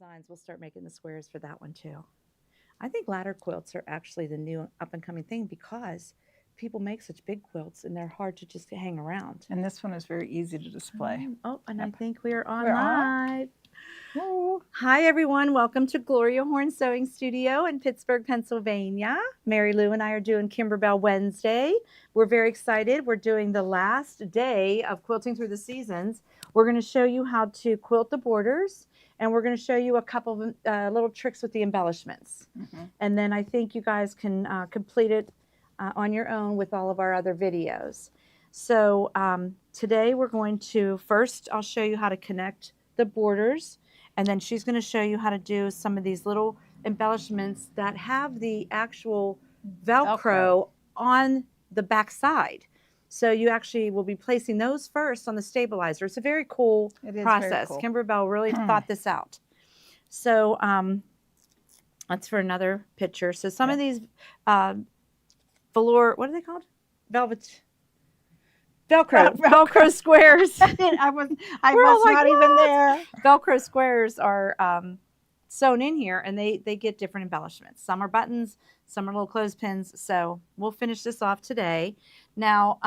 designs, we'll start making the squares for that one too. I think ladder quilts are actually the new up and coming thing because people make such big quilts and they're hard to just hang around. And this one is very easy to display. Oh, and I think we are on We're live. Ooh. Hi, everyone. Welcome to Gloria Horn Sewing Studio in Pittsburgh, Pennsylvania. Mary Lou and I are doing Kimberbell Wednesday. We're very excited. We're doing the last day of Quilting Through the Seasons. We're going to show you how to quilt the borders, and we're going to show you a couple of little tricks with the embellishments. And then I think you guys can complete it on your own with all of our other videos. So today we're going to, first I'll show you how to connect the borders, and then she's going to show you how to do some of these little embellishments that have the actual Velcro on the back side. So you actually will be placing those first on the stabilizer. It's a very cool process. Very cool. Kimberbell really thought this out. So that's for another picture. So some of these velour, what are they called? Velcro squares. I was not even there. Velcro squares are sewn in here, and they get different embellishments. Some are buttons, some are little clothespins. So we'll finish this off today. Now,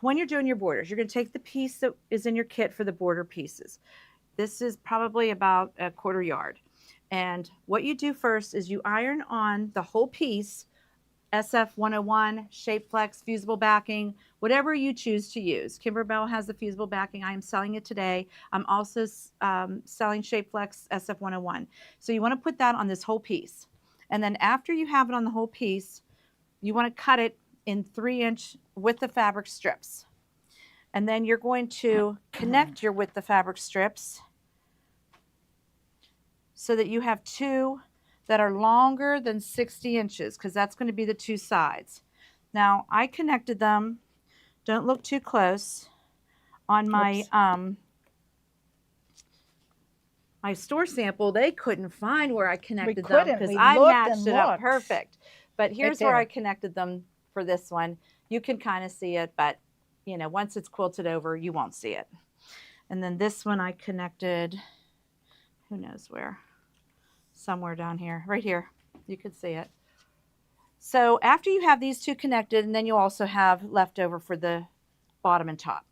when you're doing your borders, you're going to take the piece that is in your kit for the border pieces. This is probably about a 1/4 yard. And what you do first is you iron on the whole piece, SF 101, Shape Flex, fusible backing, whatever you choose to use. Kimberbell has the fusible backing. I am selling it today. I'm also selling Shape Flex SF 101. So you want to put that on this whole piece. And then after you have it on the whole piece, you want to cut it in 3-inch width of fabric strips. And then you're going to connect your width of fabric strips so that you have two that are longer than 60 inches, because that's going to be the two sides. Now, I connected them, don't look too close, on my my store sample. They couldn't find where I connected them because I matched it up perfect. But here's where I connected them for this one. You can kind of see it, but you know, once it's quilted over, you won't see it. And then this one I connected, who knows where? Somewhere down here, right here. You could see it. So after you have these two connected, and then you also have leftover for the bottom and top.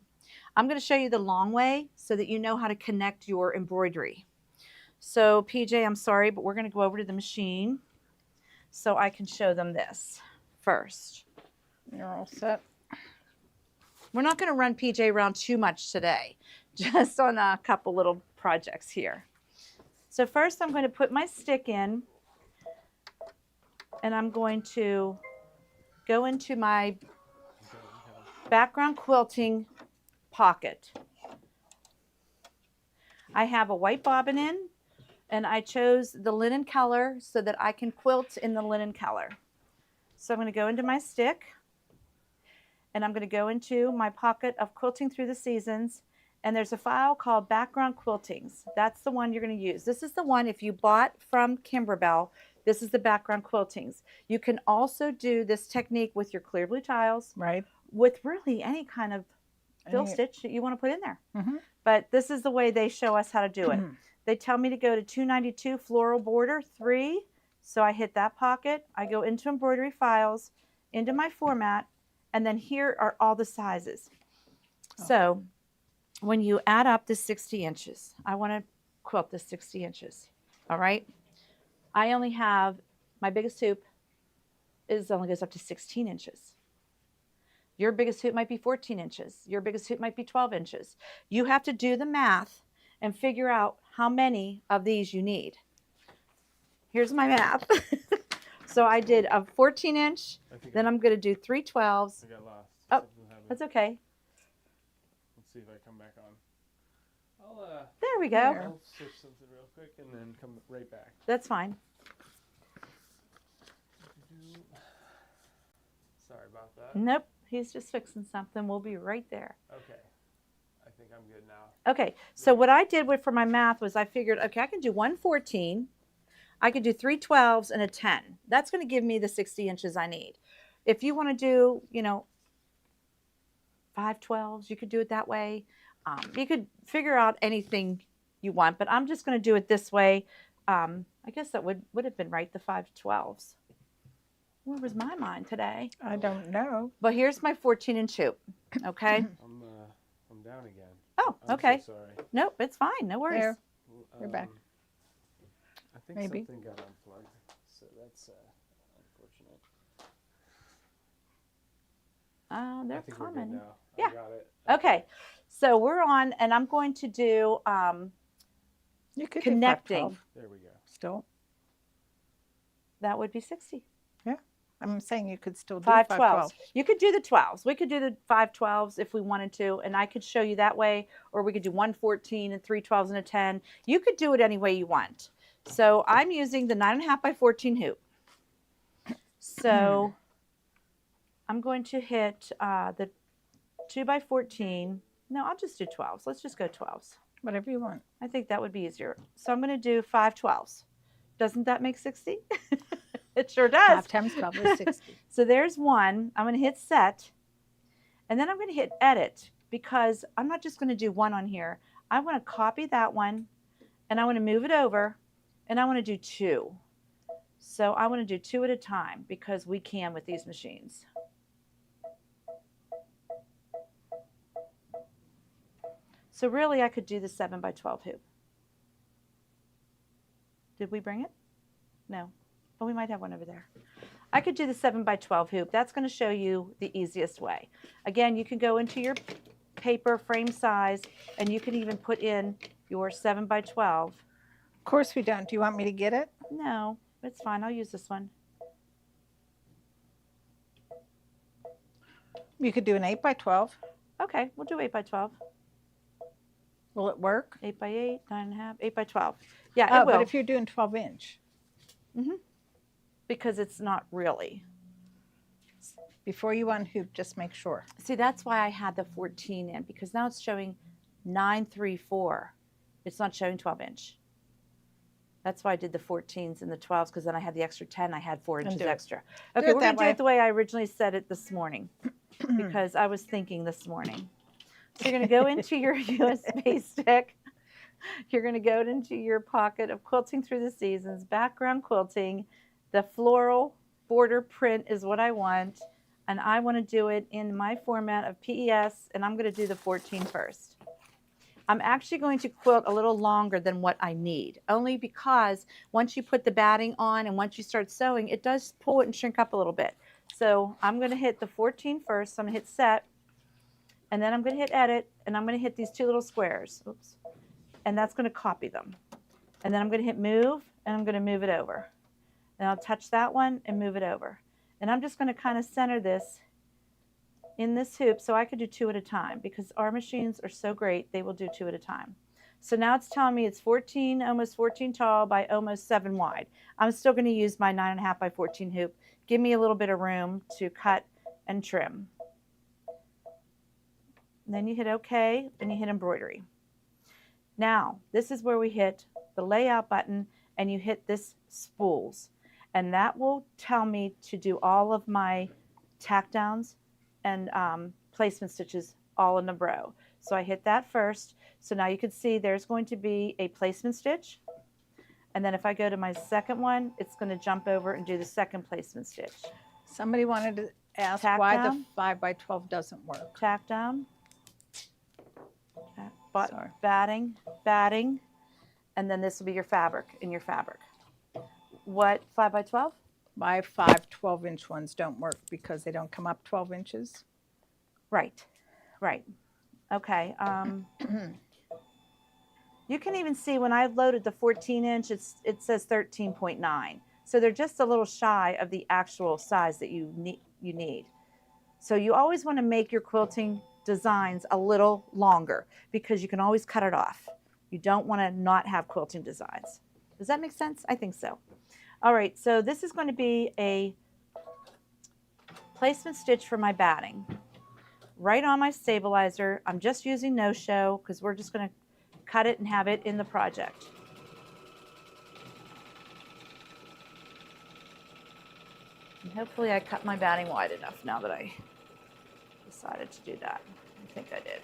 I'm going to show you the long way so that you know how to connect your embroidery. So PJ, I'm sorry, but we're going to go over to the machine so I can show them this first. You're all set. We're not going to run PJ around too much today, just on a couple little projects here. So first I'm going to put my stick in, and I'm going to go into my background quilting pocket. I have a white bobbin in, and I chose the linen color so that I can quilt in the linen color. So I'm going to go into my stick, and I'm going to go into my pocket of Quilting Through the Seasons. And there's a file called Background Quiltings. That's the one you're going to use. This is the one, if you bought from Kimberbell, this is the Background Quiltings. You can also do this technique with your clear blue tiles, right? With really any kind of fill stitch that you want to put in there. But this is the way they show us how to do it. They tell me to go to 292 floral border 3. So I hit that pocket. I go into embroidery files, into my format, and then here are all the sizes. So when you add up the 60 inches, I want to quilt the 60 inches, all right? I only have, my biggest hoop only goes up to 16 inches. Your biggest hoop might be 14 inches. Your biggest hoop might be 12 inches. You have to do the math and figure out how many of these you need. Here's my math. So I did a 14-inch, then I'm going to do 3 12s. I got lost. Oh, that's okay. See if I come back on. There we go. I'll switch something real quick and then come right back. That's fine. Sorry about that. Nope, he's just fixing something. We'll be right there. Okay. I think I'm good now. Okay, so what I did for my math was I figured, okay, I can do 1 14. I could do 3 12s and a 10. That's going to give me the 60 inches I need. If you want to do, you know, 5 12s, you could do it that way. You could figure out anything you want, but I'm just going to do it this way. I guess that would have been right, the 5/12s. Where was my mind today? I don't know. But here's my 14-inch hoop, okay? I'm down again. Oh, I'm okay. So sorry. Nope, it's fine. No worries. There. You're back. I think Maybe. something got unplugged, so that's unfortunate. They're I think we're good coming. now. Yeah. I got it. Okay, so we're on, and I'm going to do You could connecting. do 5/12 There we go. still. That would be 60. I'm saying you could still do 5/12s. 5/12. You could do the 12s. We could do the 5/12s if we wanted to, and I could show you that way, or we could do 1/14 and 3/12s and a 10. You could do it any way you want. So I'm using the 9.5 by 14 hoop. So I'm going to hit the 2 by 14. No, I'll just do 12s. Let's just go 12s. Whatever you want. I think that would be easier. So I'm going to do 5/12s. Doesn't that make 60? It sure does. 5 times 12 is 60. So there's one. I'm going to hit set, and then I'm going to hit edit, because I'm not just going to do one on here. I want to copy that one, and I want to move it over, and I want to do 2. So I want to do 2 at a time, because we can with these machines. So really I could do the 7 by 12 hoop. Did we bring it? No. Oh, we might have one over there. I could do the 7 by 12 hoop. That's going to show you the easiest way. Again, you can go into your paper frame size, and you can even put in your 7 by 12. Of course we don't. Do you want me to get it? No, it's fine. I'll use this one. You could do an 8 by 12. Okay, we'll do 8 by 12. Will it work? 8 by 8, 9.5, 8 by 12. Yeah, Oh, it will. but if you're doing 12-inch. Because it's not really. Before you unhoop, just make sure. See, that's why I had the 14 in, because now it's showing 9/3/4. It's not showing 12-inch. That's why I did the 14s and the 12s, because then I had the extra 10. I had 4 inches do it. extra. Do Okay, it we're that going to do way. it the way I originally said it this morning, because I was thinking this morning. So you're going to go into your USB stick. You're going to go into your pocket of Quilting Through the Seasons, background quilting. The floral border print is what I want, and I want to do it in my format of PES, and I'm going to do the 14 first. I'm actually going to quilt a little longer than what I need, only because once you put the batting on and once you start sewing, it does pull it and shrink up a little bit. So I'm going to hit the 14 first. So I'm going to hit set, and then I'm going to hit edit, and I'm going to hit these 2 little squares. Oops. And that's going to copy them. And then I'm going to hit move, and I'm going to move it over. And I'll touch that one and move it over. And I'm just going to kind of center this in this hoop, so I could do 2 at a time, because our machines are so great, they will do 2 at a time. So now it's telling me it's 14, almost 14 tall by almost 7 wide. I'm still going to use my 9.5 by 14 hoop. Give me a little bit of room to cut and trim. And then you hit OK, and you hit embroidery. Now, this is where we hit the layout button, and you hit this spools. And that will tell me to do all of my tack downs and placement stitches all in a row. So I hit that first. So now you can see there's going to be a placement stitch. And then if I go to my second one, it's going to jump over and do the second placement stitch. Somebody wanted to ask Tack why down. the 5 by 12 doesn't work. Tack down. Sorry. Batting, batting. And then this will be your fabric in your fabric. What, 5 by 12? My 5 12-inch ones don't work because they don't come up 12 inches. Right, right. Okay. You can even see when I've loaded the 14-inch, it says 13.9. So they're just a little shy of the actual size that you need. So you always want to make your quilting designs a little longer, because you can always cut it off. You don't want to not have quilting designs. Does that make sense? I think so. All right, so this is going to be a placement stitch for my batting. Right on my stabilizer. I'm just using no-show because we're just going to cut it and have it in the project. And hopefully I cut my batting wide enough now that I decided to do that. I think I did.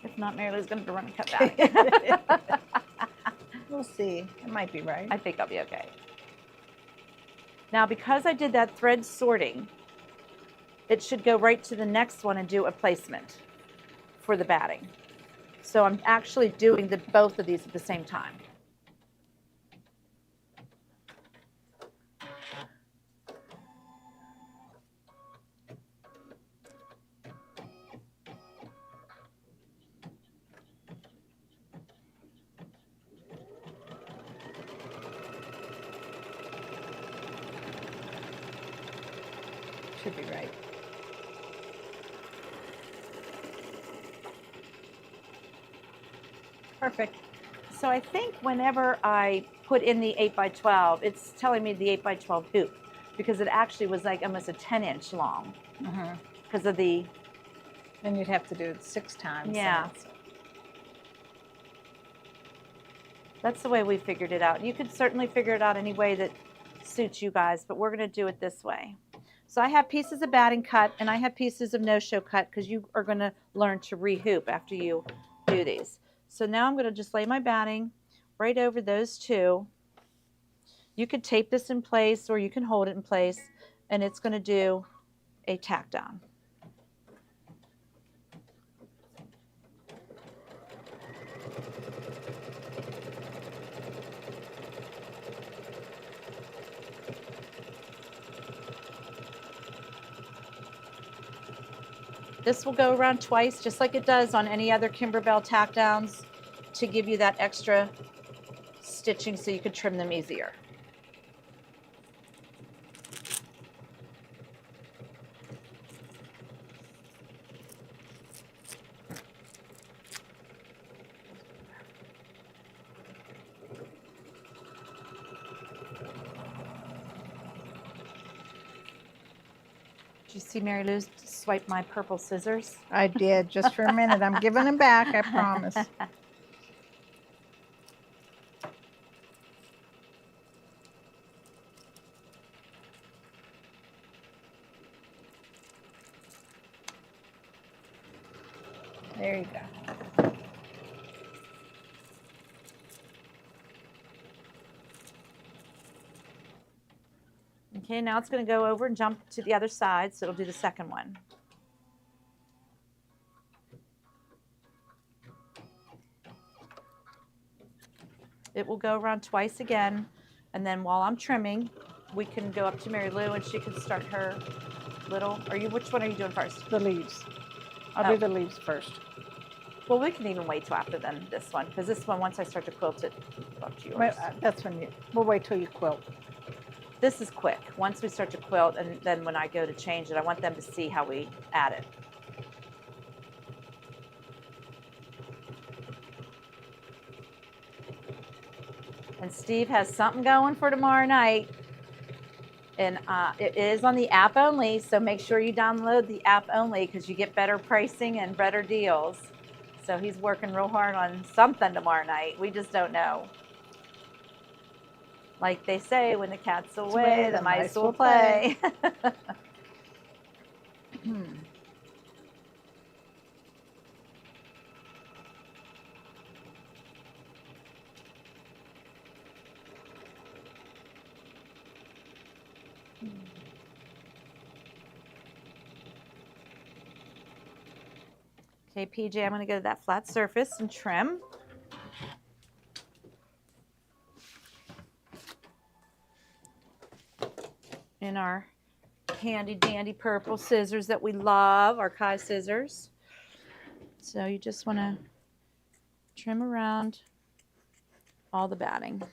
If not, Mary Lou's going to run and cut back. We'll see. It might be right. I think I'll be okay. Now, because I did that thread sorting, it should go right to the next one and do a placement for the batting. So I'm actually doing both of these at the same time. Should be right. Perfect. So I think whenever I put in the 8x12, it's telling me the 8x12 hoop because it actually was like almost a 10-inch long because of the, Then you'd have to do it 6 times. Yeah. That's the way we figured it out. You could certainly figure it out any way that suits you guys, but we're going to do it this way. So I have pieces of batting cut and I have pieces of no-show cut because you are going to learn to re-hoop after you do these. So now I'm going to just lay my batting right over those two. You could tape this in place or you can hold it in place and it's going to do a tack down. This will go around twice, just like it does on any other Kimberbell tack downs, to give you that extra stitching so you can trim them easier. Did you see Mary Lou swipe my purple scissors? I did, just for a minute. I'm giving them back, I promise. There you go. Okay, now it's going to go over and jump to the other side, so it'll do the second one. It will go around twice again, and then while I'm trimming, we can go up to Mary Lou and she can start her little, which one are you doing first? The leaves. I'll do the leaves first. Well, we can even wait till after then this one, because this one, once I start to quilt it, up to yours. Wait, that's when we'll wait till you quilt. This is quick. Once we start to quilt, and then when I go to change it, I want them to see how we add it. And Steve has something going for tomorrow night. And it is on the app only, so make sure you download the app only because you get better pricing and better deals. So he's working real hard on something tomorrow night. We just don't know. Like they say, when the cat's away, the mice will play. Okay, PJ, I'm going to go to that flat surface and trim. In our handy dandy purple scissors that we love, our Kai scissors. So you just want to trim around all the batting.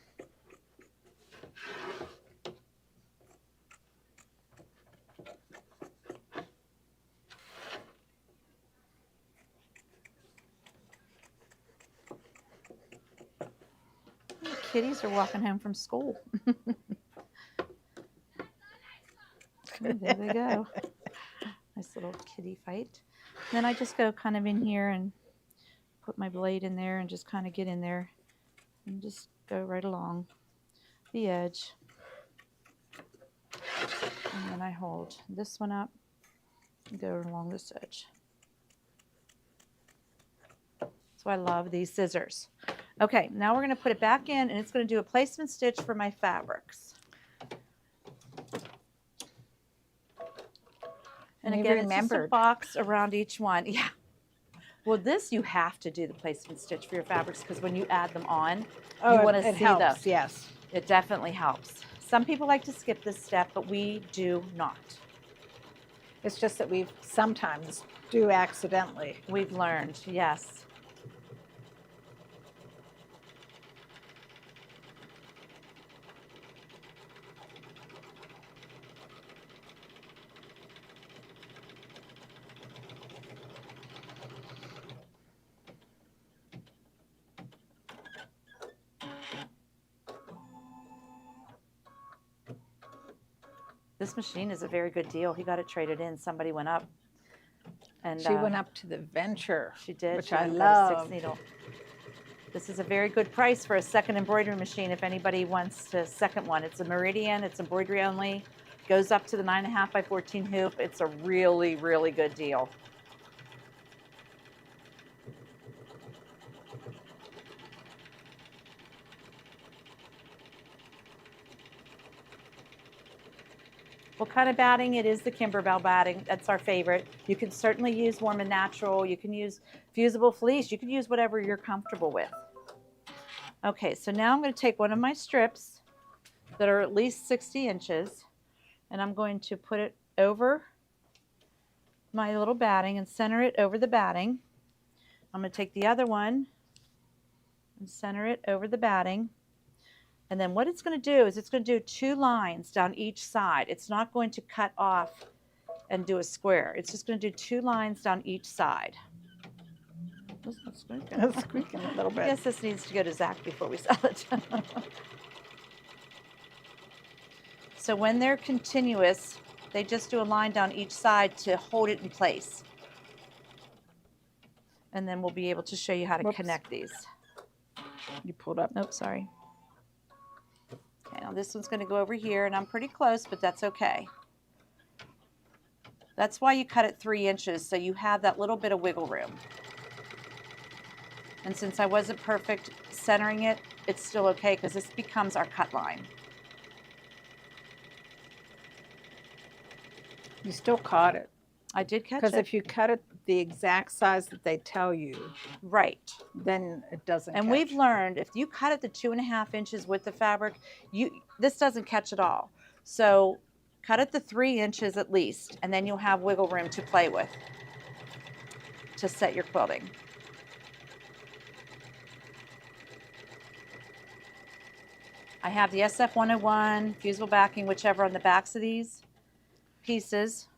The kitties are walking home from school. Oh, there they go. Nice little kitty fight. Then I just go kind of in here and put my blade in there and just kind of get in there and just go right along the edge. And then I hold this one up and go along this edge. why I love these scissors. Okay, now we're going to put it back in, and it's going to do a placement stitch for my fabrics. And You again, it's just a remembered. box around each one. Yeah. Well, this you have to do the placement stitch for your fabrics because when you add them on, you want to it see helps, yes. It definitely helps. Some people like to skip this step, but we do not. It's just that we sometimes do accidentally. We've learned, yes. This machine is a very good deal. He got it traded in. Somebody went up. And She went up to the Venture. She did. Which She I went and got a love. 6 needle. This is a very good price for a second embroidery machine if anybody wants to second one. It's a Meridian. It's embroidery only. Goes up to the 9.5 by 14 hoop. It's a really, really good deal. What kind of batting? It is the Kimberbell batting. That's our favorite. You can certainly use warm and natural. You can use fusible fleece. You can use whatever you're comfortable with. Okay, so now I'm going to take one of my strips that are at least 60 inches, and I'm going to put it over my little batting and center it over the batting. I'm going to take the other one and center it over the batting. And then what it's going to do is it's going to do 2 lines down each side. It's not going to cut off and do a square. It's just going to do 2 lines down each side. It's squeaking a little bit. I guess this needs to go to Zach before we sell it. So when they're continuous, they just do a line down each side to hold it in place. And then we'll be able to show you how to connect these. You pulled up. Nope, sorry. Okay, now this one's going to go over here, and I'm pretty close, but that's okay. That's why you cut it 3 inches, so you have that little bit of wiggle room. And since I wasn't perfect centering it, it's still okay because this becomes our cut line. You still caught it. I did catch it. Because if you cut it the exact size that they tell you, right, then it doesn't and catch. we've learned if you cut it to 2.5 inches with the fabric, this doesn't catch at all. So cut it to 3 inches at least, and then you'll have wiggle room to play with to set your quilting. I have the SF101, fusible backing, whichever on the backs of these pieces.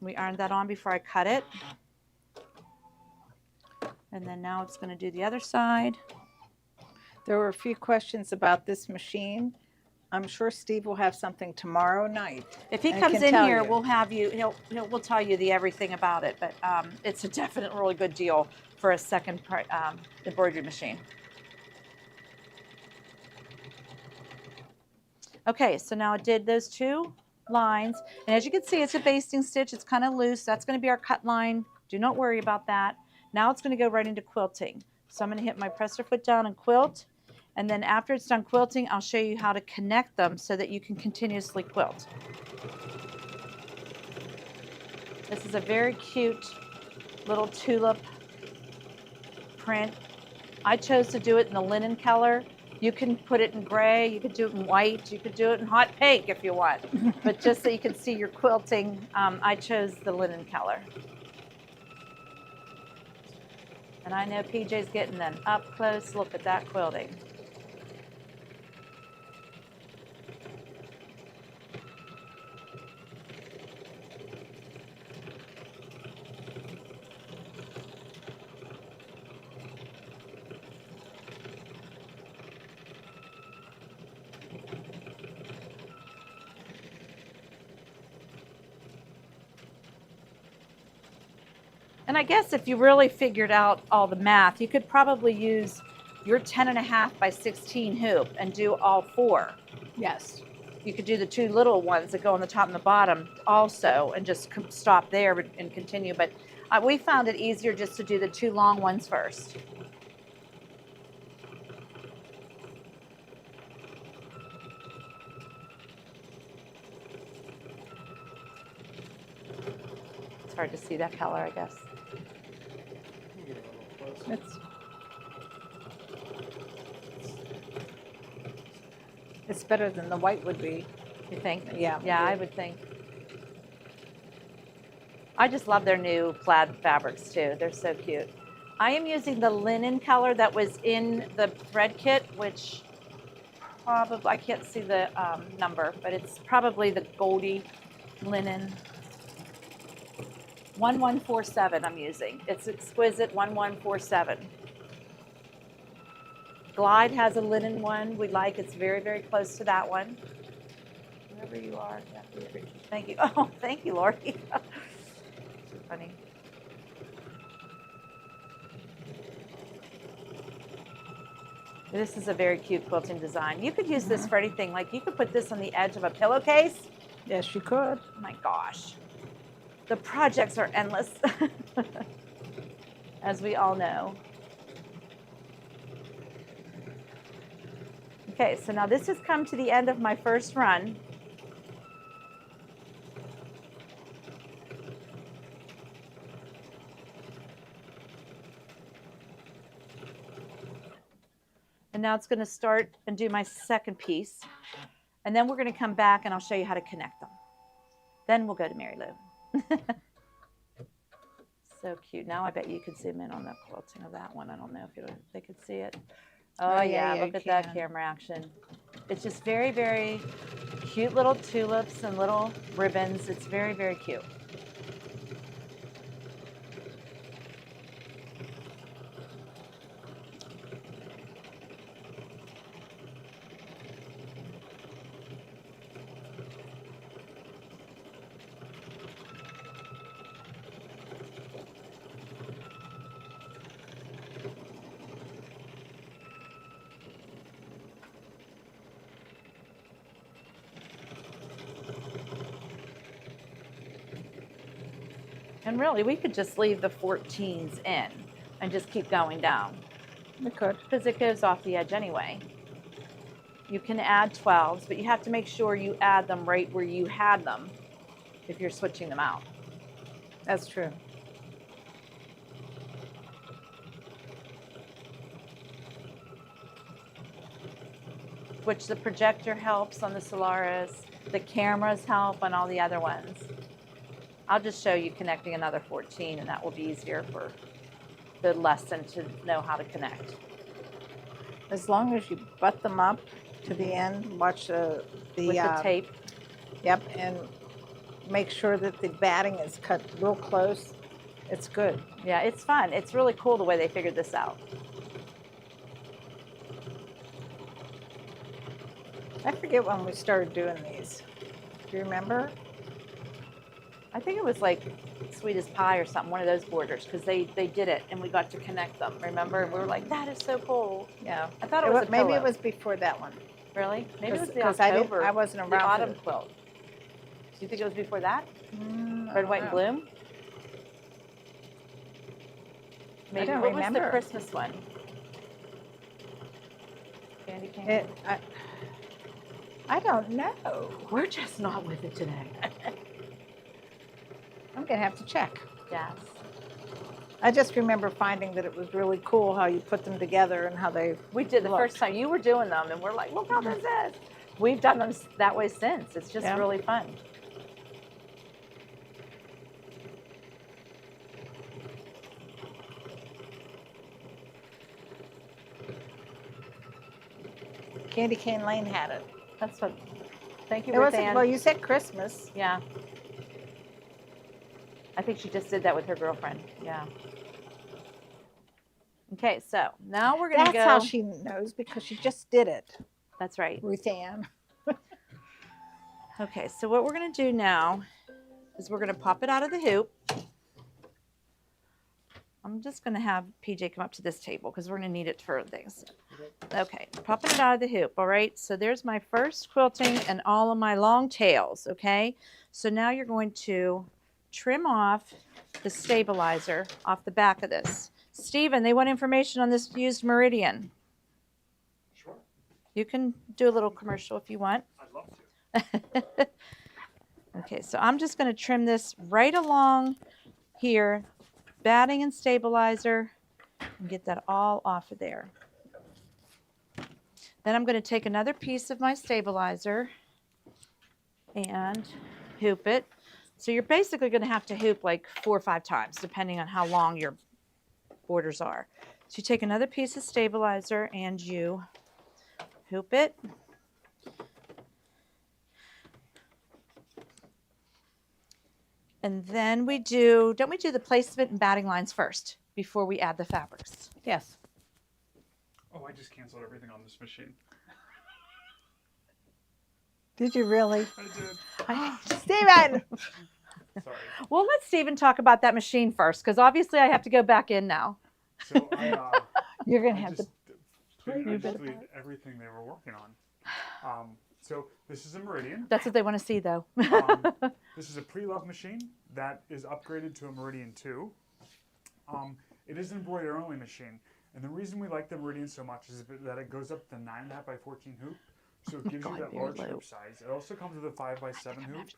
We ironed that on before I cut it. And then now it's going to do the other side. There were a few questions about this machine. I'm sure Steve will have something tomorrow night. If he and comes can in tell here, you. we'll have you. We'll tell you everything about it. But it's a definite really good deal for a second embroidery machine. Okay, so now I did those 2 lines, and as you can see, it's a basting stitch. It's kind of loose. That's going to be our cut line. Do not worry about that. Now it's going to go right into quilting. So I'm going to hit my presser foot down and quilt, and then after it's done quilting, I'll show you how to connect them so that you can continuously quilt. This is a very cute little tulip print. I chose to do it in the linen color. You can put it in gray, you could do it in white, you could do it in hot pink if you want. But just so you can see your quilting, I chose the linen color. And I know PJ's getting an up close look at that quilting. And I guess if you really figured out all the math, you could probably use your 10.5 by 16 hoop and do all 4. Yes. You could do the 2 little ones that go on the top and the bottom also and just stop there and continue. But we found it easier just to do the 2 long ones first. hard to see that color, I guess. You can get a little closer. It's better than the white would be. You think? Yeah. Yeah, I would think. I just love their new plaid fabrics too. They're so cute. I am using the linen color that was in the thread kit, which probably, I can't see the number, but it's probably the Goldie linen. 1147 I'm using. It's exquisite 1147. Glide has a linen one we like. It's very, very close to that one. Wherever you are, Kathy. Thank you. Oh, thank you, Lori. So funny. This is a very cute quilting design. You could use this for anything. Like you could put this on the edge of a pillowcase. Yes, you could. Oh my gosh. The projects are endless, as we all know. Okay, so now this has come to the end of my first run. And now it's going to start and do my second piece. And then we're going to come back and I'll show you how to connect them. Then we'll go to Mary Lou. So cute. Now I bet you could zoom in on the quilting of that one. I don't know if they could see it. Oh, yeah, look at that camera action. It's just very, very cute little tulips and little ribbons. It's very, very cute. And really, we could just leave the 14s in and just keep going down. We could. Because it goes off the edge anyway. You can add 12s, but you have to make sure you add them right where you had them if you're switching them out. That's true. Which the projector helps on the Solaris. The cameras help on all the other ones. I'll just show you connecting another 14, and that will be easier for the lesson to know how to connect. As long as you butt them up to the end, watch With the tape. Yep, and make sure that the batting is cut real close. It's good. Yeah, it's fun. It's really cool the way they figured this out. I forget when we started doing these. Do you remember? I think it was like Sweet as Pie or something, one of those borders, because they did it and we got to connect them, remember? And we were like, that is so cool. Yeah. I thought it was a maybe pillow. it was before that one. Really? Maybe it was the Because October. I wasn't the around. autumn quilt. Do you think it was before that? Red, White, and Bloom? Maybe. don't What was remember. the Christmas one? Candy cane? I don't know. We're just not with it today. I'm going to have to check. Yes. I just remember finding that it was really cool how you put them together and how they We did the looked. first time. You were doing them, and we're like, look how this is. We've done them that way since. It's just Yeah. really fun. Candy Cane Lane had it. That's what. Thank you, It Ruth wasn't, Ann. well, you said Christmas. Yeah. I think she just did that with her girlfriend. Yeah. Okay, so now we're going to That's go. how she knows, because she just did it, That's right. Ruth Ann. Okay, so what we're going to do now is we're going to pop it out of the hoop. I'm just going to have PJ come up to this table because we're going to need it for things. Okay, popping it out of the hoop. All right, so there's my first quilting and all of my long tails. Okay, so now you're going to trim off the stabilizer off the back of this. Stephen, they want information on this used meridian. Sure, You can do a little commercial if you want. I'd love to. Okay, so I'm just going to trim this right along here, batting and stabilizer, and get that all off of there. Then I'm going to take another piece of my stabilizer and hoop it. So you're basically going to have to hoop like 4 or 5 times, depending on how long your borders are. So you take another piece of stabilizer and you hoop it. And then don't we do the placement and batting lines first before we add the fabrics? Yes. Oh, I just canceled everything on this machine. Did you really? I did. Steven! Sorry. Well, let Stephen talk about that machine first, because obviously I have to go back in now. So You're going I to have to. deleted everything they were working on. So this is a Meridian. That's what they want to see, though. This is a pre-loved machine that is upgraded to a Meridian 2. It is an embroidery only machine. And the reason we like the Meridian so much is that it goes up to 9.5 by 14 hoop. So it gives you that large hoop size. It also comes with a 5 by 7 hoop.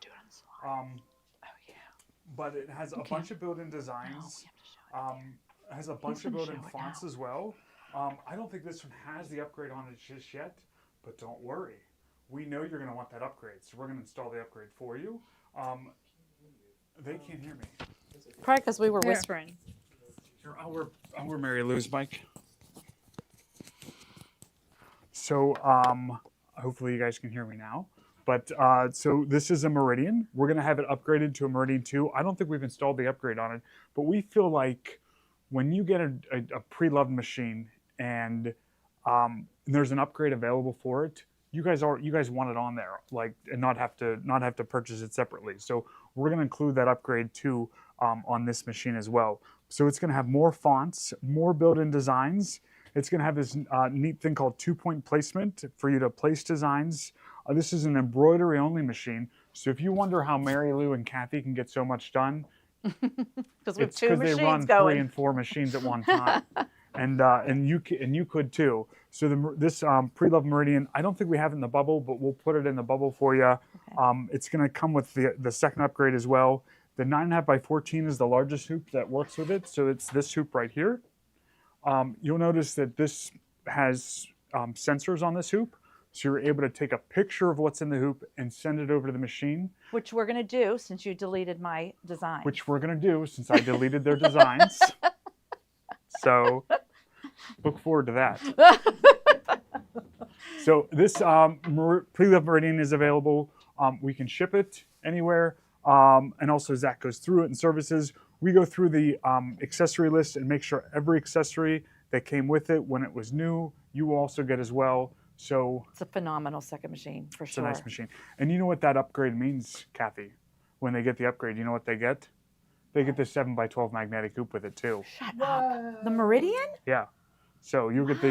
But it has a bunch of built-in designs. Has a bunch of built-in fonts as well. I don't think this one has the upgrade on it just yet, but don't worry. We know you're going to want that upgrade, so we're going to install the upgrade for you. They can't hear me. Probably because we were whispering. Here, I'll wear Mary Lou's mic. So hopefully you guys can hear me now. But so this is a Meridian. We're going to have it upgraded to a Meridian 2. I don't think we've installed the upgrade on it, but we feel like when you get a pre-loved machine and there's an upgrade available for it, you guys want it on there, like, and not have to purchase it separately. So we're going to include that upgrade too on this machine as well. So it's going to have more fonts, more built-in designs. It's going to have this neat thing called 2-point placement for you to place designs. This is an embroidery only machine. So if you wonder how Mary Lou and Kathy can get so much done, Because we have it's 2 because they machines run going. 3 and 4 machines at one time, and you could too. So this pre-loved Meridian, I don't think we have it in the bubble, but we'll put it in the bubble for you. Okay. It's going to come with the second upgrade as well. The 9.5 by 14 is the largest hoop that works with it, so it's this hoop right here. You'll notice that this has sensors on this hoop, so you're able to take a picture of what's in the hoop and send it over to the machine. Which we're going to do since you deleted my design. Which we're going to do since I deleted their designs. So look forward to that. So this pre-loved Meridian is available. We can ship it anywhere. And also Zach goes through it and services. We go through the accessory list and make sure every accessory that came with it when it was new, you will also get as well. So it's a phenomenal second machine for it's sure. a nice machine. And you know what that upgrade means, Kathy? When they get the upgrade, you know what they get? They get the 7 by 12 magnetic hoop with it too. Shut up. The Meridian? Yeah. So you'll get the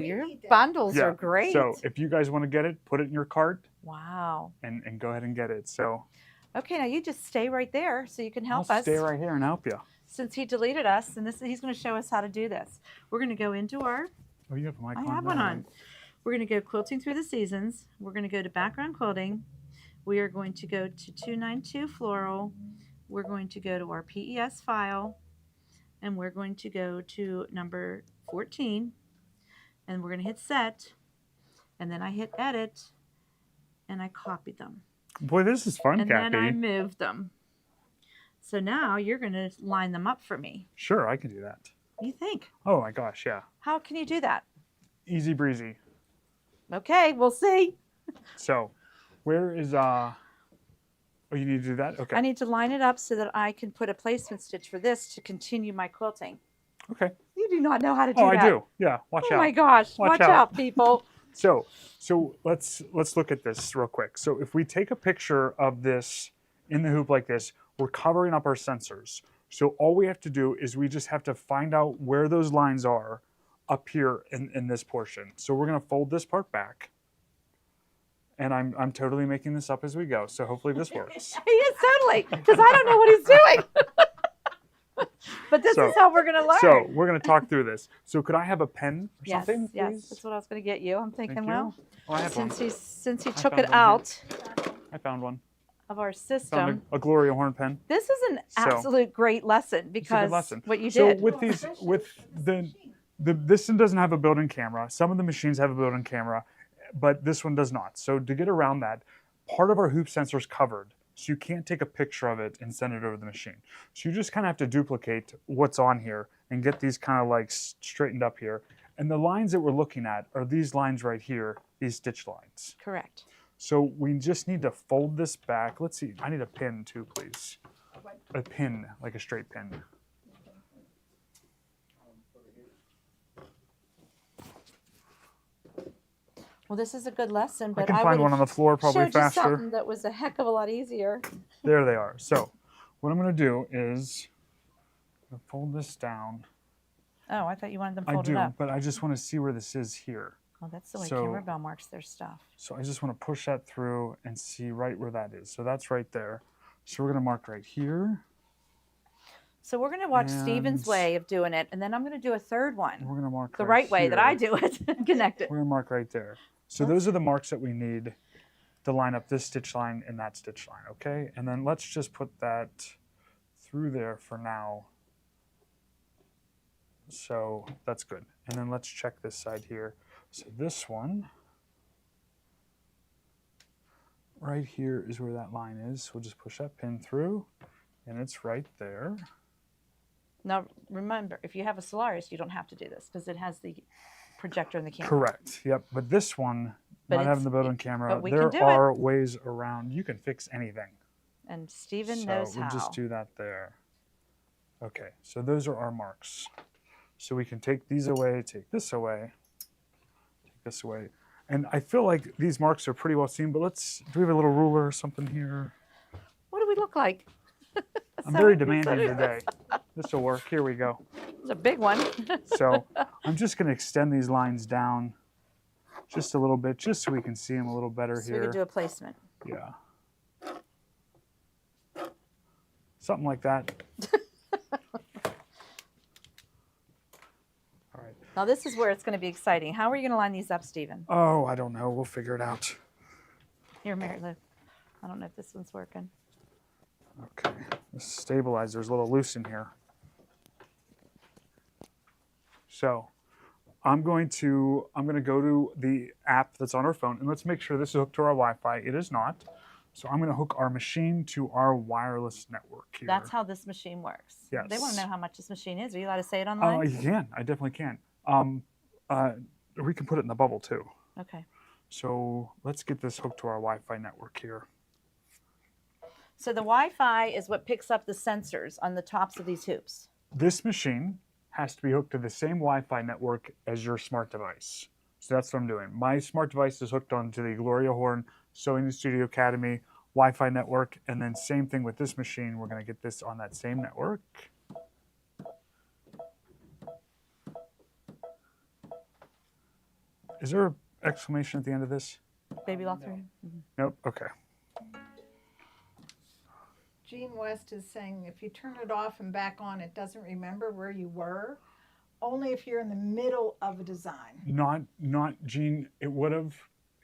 your bundles are great. So if you guys want to get it, put it in your cart. Wow. And go ahead and get it. So okay, now you just stay right there so you can help us. I'll stay right here and help you. Since he deleted us, and he's going to show us how to do this. We're going to go into our. Oh, you have a mic on? I have one on. We're going to go quilting through the seasons. We're going to go to background quilting. We are going to go to 292 floral. We're going to go to our PES file, and we're going to go to number 14, and we're going to hit set, and then I hit edit, and I copied them. Boy, this is fun, and Kathy. And then I moved them. So now you're going to line them up for me. Sure, I can do that. You think? Oh my gosh, yeah. How can you do that? Easy breezy. Okay, we'll see. So, where is Oh, you need to do that? Okay. I need to line it up so that I can put a placement stitch for this to continue my quilting. Okay. You do not know how to do that. Oh, I do. Yeah, watch out. Oh my gosh, watch out, people. So let's look at this real quick. So if we take a picture of this in the hoop like this, we're covering up our sensors. So all we have to do is we just have to find out where those lines are up here in this portion. So we're going to fold this part back. And I'm totally making this up as we go. So hopefully this works. He is totally, because I don't know what he's doing. But this is how we're going to learn. So we're going to talk through this. So could I have a pen or something, yes, please? that's what I was going to get you. I'm thinking, Thank you. well, Oh, I have one. since he took found it one out. I found one. of our Found system. a Gloria horn pen. This is an So, absolute great lesson It's a because good lesson. what you So did. with these, with this one doesn't have a built-in camera. Some of the machines have a built-in camera, but this one does not. So to get around that, part of our hoop sensor is covered. So you can't take a picture of it and send it over the machine. So you just kind of have to duplicate what's on here and get these kind of like straightened up here. And the lines that we're looking at are these lines right here, these stitch lines. Correct. So we just need to fold this back. Let's see, I need a pin too, please. A pin, like a straight pin. Well, this is a good lesson, I but can I find would one on the floor probably showed you faster. something that was a heck of a lot easier. There they are. So what I'm going to do is I'm gonna fold this down. Oh, I thought you wanted them I folded do, up. but I just want to see where this is here. Oh, that's the way So- Kimberbell marks their stuff. So I just want to push that through and see right where that is. So that's right there. So we're going to mark right here. So we're going to watch Stephen's And- way of doing it, and then I'm going to do a third And one, we're going to mark the right way that I here. do it, and connect it. We're going to mark right there. So those are the marks that we need to line up this stitch line and that stitch line, okay? And then let's just put that through there for now. So that's good. And then let's check this side here. So this one right here is where that line is. We'll just push that pin through and it's right there. Now, remember, if you have a Solaris, you don't have to do this because it has the projector and the camera. Correct. Yep. But this one, But not it's- having the built-in camera, but we there can do it. are ways around. You can fix anything. And Stephen So knows we'll how. just do that there. Okay, so those are our marks. So we can take these away, take this away, take this away. And I feel like these marks are pretty well seen, but do we have a little ruler or something here? What do we look like? I'm very demanding today. This will work. Here we go. It's a big one. So I'm just going to extend these lines down just a little bit, just so we can see them a little better So we here. can do a placement. Yeah. Something like that. All right. Now this is where it's going to be exciting. How are you going to line these up, Stephen? Oh, I don't know. We'll figure it out. Here, Mary Lou. I don't know if this one's working. Okay. The stabilizer's a little loose in here. So I'm going to go to the app that's on our phone, and let's make sure this is hooked to our Wi-Fi. It is not. So I'm going to hook our machine to our wireless network here. That's how this machine works. Yes. They want to know how much this machine is. Are you allowed to say it Oh, online? you can. I definitely can. We can put it in the bubble too. Okay. So let's get this hooked to our Wi-Fi network here. So the Wi-Fi is what picks up the sensors on the tops of these hoops. This machine has to be hooked to the same Wi-Fi network as your smart device. So that's what I'm doing. My smart device is hooked onto the Gloria Horn Sewing Studio Academy Wi-Fi network, and then same thing with this machine. We're going to get this on that same network. Is there an exclamation at the end of this? Baby lock through? Nope. Okay. Jean West is saying if you turn it off and back on, it doesn't remember where you were. Only if you're in the middle of a design. Not Gene. It would have,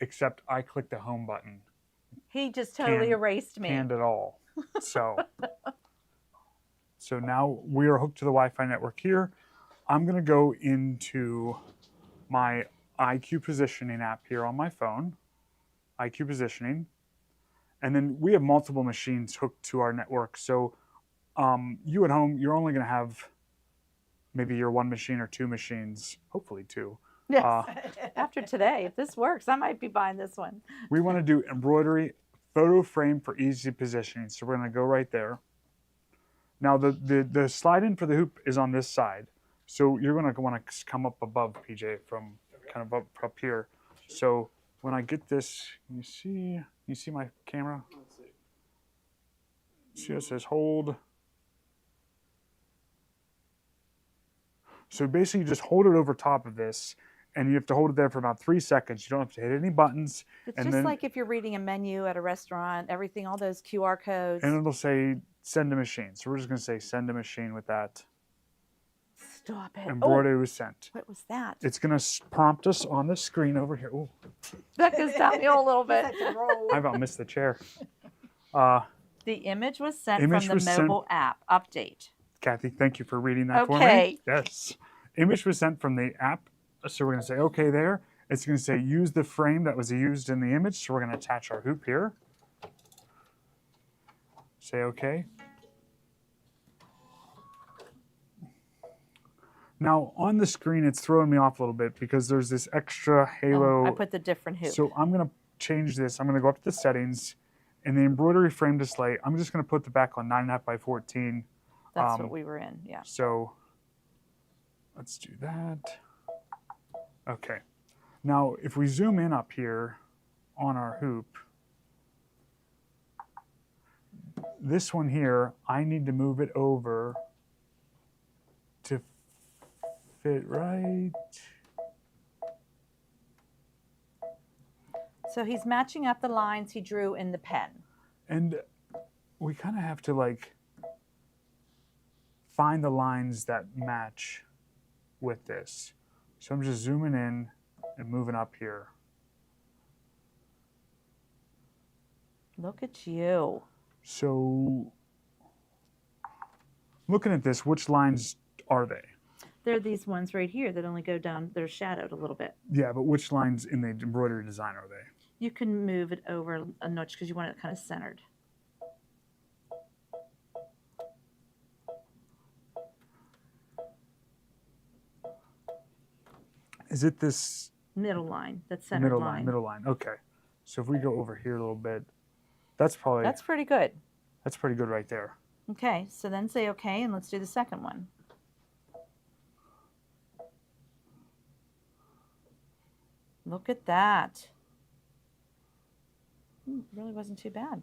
except I clicked the home button. He just totally Canned- erased me. Canned it all. So, so now we are hooked to the Wi-Fi network here. I'm going to go into my IQ positioning app here on my phone. IQ positioning. And then we have multiple machines hooked to our network. So you at home, you're only going to have maybe your one machine or two machines, hopefully two. Yes. Uh, After today, if this works, I might be buying this one. We want to do embroidery photo frame for easy positioning. So we're going to go right there. Now the slide in for the hoop is on this side. So you're going to want to come up above, PJ, from kind of up here. So when I get this, you see my camera? Let's see. See, it says hold. So basically you just hold it over top of this, and you have to hold it there for about 3 seconds. You don't have to hit any buttons. It's And just then- like if you're reading a menu at a restaurant, everything, all those QR codes. And it'll say send a machine. So we're just going to say send a machine with that. Stop it. Embroidery Oh, was sent. what was that? It's going to prompt us on the screen over here. Ooh, Becca's down here a little bit. Such a roll. I about missed the chair. The image was sent Image from the was sent- mobile app. Update. Kathy, thank you for reading that for me. Okay. Yes. Image was sent from the app. So we're going to say, okay, there. It's going to say use the frame that was used in the image. So we're going to attach our hoop here. Say okay. Now on the screen, it's throwing me off a little bit because there's this extra halo. Oh, I put the different hoop. So I'm going to change this. I'm going to go up to the settings. In the embroidery frame display, I'm just going to put the back on 9.5 by 14. That's what we were in, yeah. So let's do that. Okay. Now, if we zoom in up here on our hoop, this one here, I need to move it over to fit right. So he's matching up the lines he drew in the pen. And we kind of have to like find the lines that match with this. So I'm just zooming in and moving up here. Look at you. So looking at this, which lines are they? There are these ones right here that only go down, they're shadowed a little bit. Yeah, but which lines in the embroidery design are they? You can move it over a notch because you want it kind of centered. Is it this Middle line, that centered middle line. Middle line. Okay. So if we go over here a little bit, that's probably That's pretty good. that's pretty good right there. Okay, so then say okay, and let's do the second one. Look at that. Really wasn't too bad.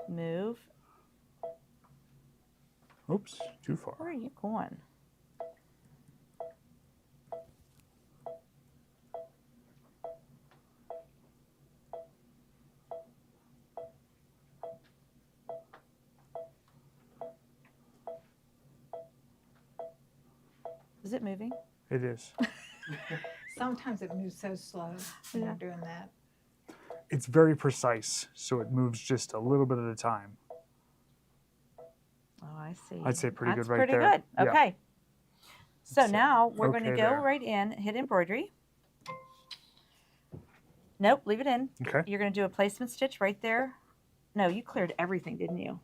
Move. Oops, too far. Where are you going? Is it moving? It is. Sometimes it moves so slow when Yeah. you're doing that. It's very precise, so it moves just a little bit at a time. Oh, I see. I'd say pretty That's good right pretty there. good. Yeah. Okay. So So, now we're going to okay go there. right in, hit embroidery. Nope, leave it in. Okay. You're going to do a placement stitch right there. No, you cleared everything, didn't you?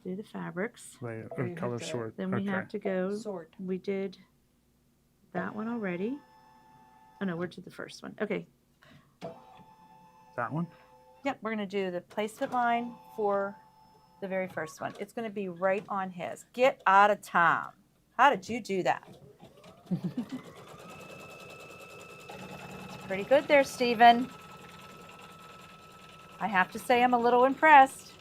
Do the fabrics. Lay Or you color have to- sort. Then we okay. have to go. Sort. We did that one already. Oh no, we're to the first one. Okay. That one. Yep, we're going to do the placement line for the very first one. It's going to be right on his. Get out of time. How did you do that? It's pretty good there, Stephen. I have to say I'm a little impressed.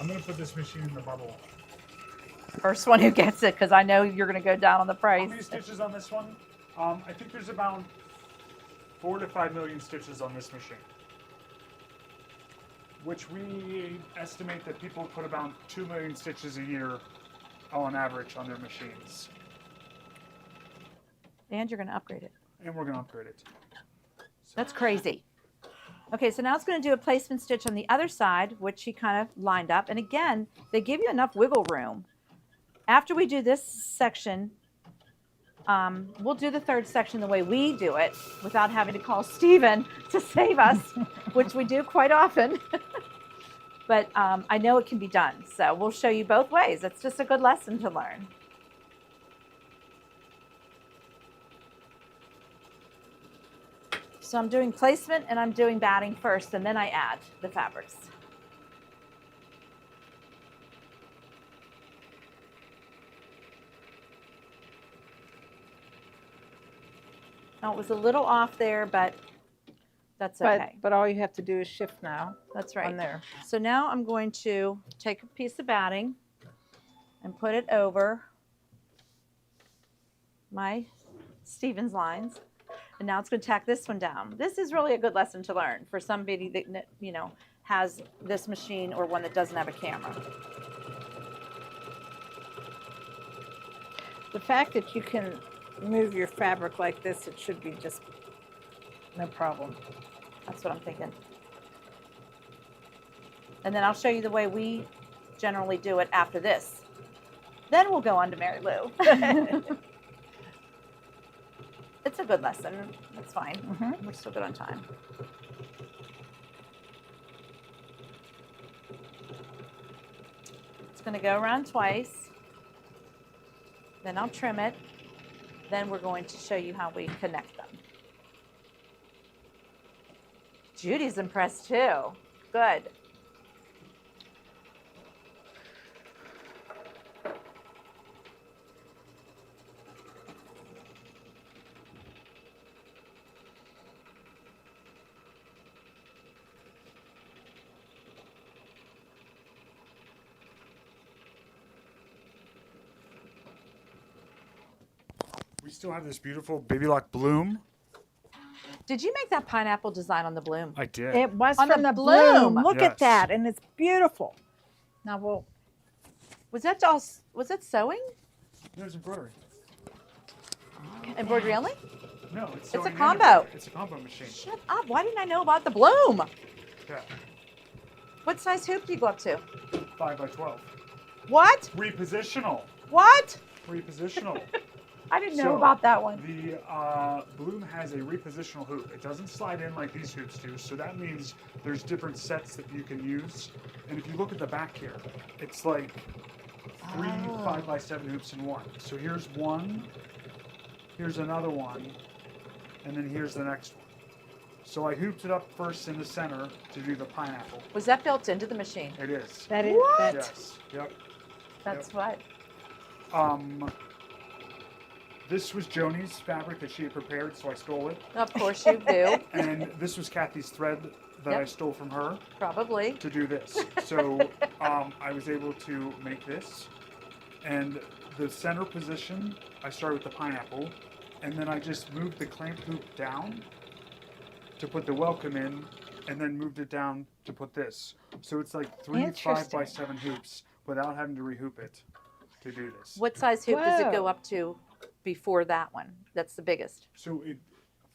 I'm gonna put this machine in the bubble. First one who gets it, because I know you're going to go down on the How price. many stitches on this one? I think there's about 4 to 5 million stitches on this machine, which we estimate that people put about 2 million stitches a year on average on their machines. And you're going to upgrade it. And we're gonna upgrade it. So, That's crazy. Okay, so now it's going to do a placement stitch on the other side, which he kind of lined up. And again, they give you enough wiggle room. After we do this section, we'll do the third section the way we do it without having to call Stephen to save us, which we do quite often. But I know it can be done. So we'll show you both ways. It's just a good lesson to learn. So I'm doing placement and I'm doing batting first, and then I add the fabrics. Now it was a little off there, but that's okay. But all you have to do is shift now That's on right. there. So now I'm going to take a piece of batting and put it over my Stevens lines. And now it's going to tack this one down. This is really a good lesson to learn for somebody that, you know, has this machine or one that doesn't have a camera. The fact that you can move your fabric like this, it should be just No problem. That's what I'm thinking. And then I'll show you the way we generally do it after this. Then we'll go on to Mary Lou. It's a good lesson. That's fine. Mhm. We're still good on time. It's going to go around twice. Then I'll trim it. Then we're going to show you how we connect them. Judy's impressed too. Good. We still have this beautiful baby lock bloom. Did you make that pineapple design on the bloom? I did. It was On from the the bloom. bloom. Look Yes. at that, and it's beautiful. Now we'll. Was that all? Was it sewing? There's embroidery. Embroidery only? No, it's a sewing and combo. embroidery. It's a combo machine. Shut up! Why didn't I know about the bloom? Yeah, What size hoop do you go up to? 5 by 12. What? Repositional. What? Repositional. I didn't know So, about that one. The bloom has a repositional hoop. It doesn't slide in like these hoops do, so that means there's different sets that you can use. And if you look at the back here, it's like three 5 by 7 hoops in one. So here's one, here's another one, and then here's the next one. So I hooped it up first in the center to do the pineapple. Was that built into the machine? It is. That is. What? That, Yes. Yep. That's what. This was Joni's fabric that she had prepared, so I stole it. Of course you do. And this was Kathy's thread that I Yep. stole from her Probably. to do this. So I was able to make this. And the center position, I started with the pineapple. And then I just moved the clamp hoop down to put the welcome in, and then moved it down to put this. So it's like three 5 by 7 hoops without having to rehoop it to do this. What size hoop does it go Whoa. up to before that one? That's the biggest. So it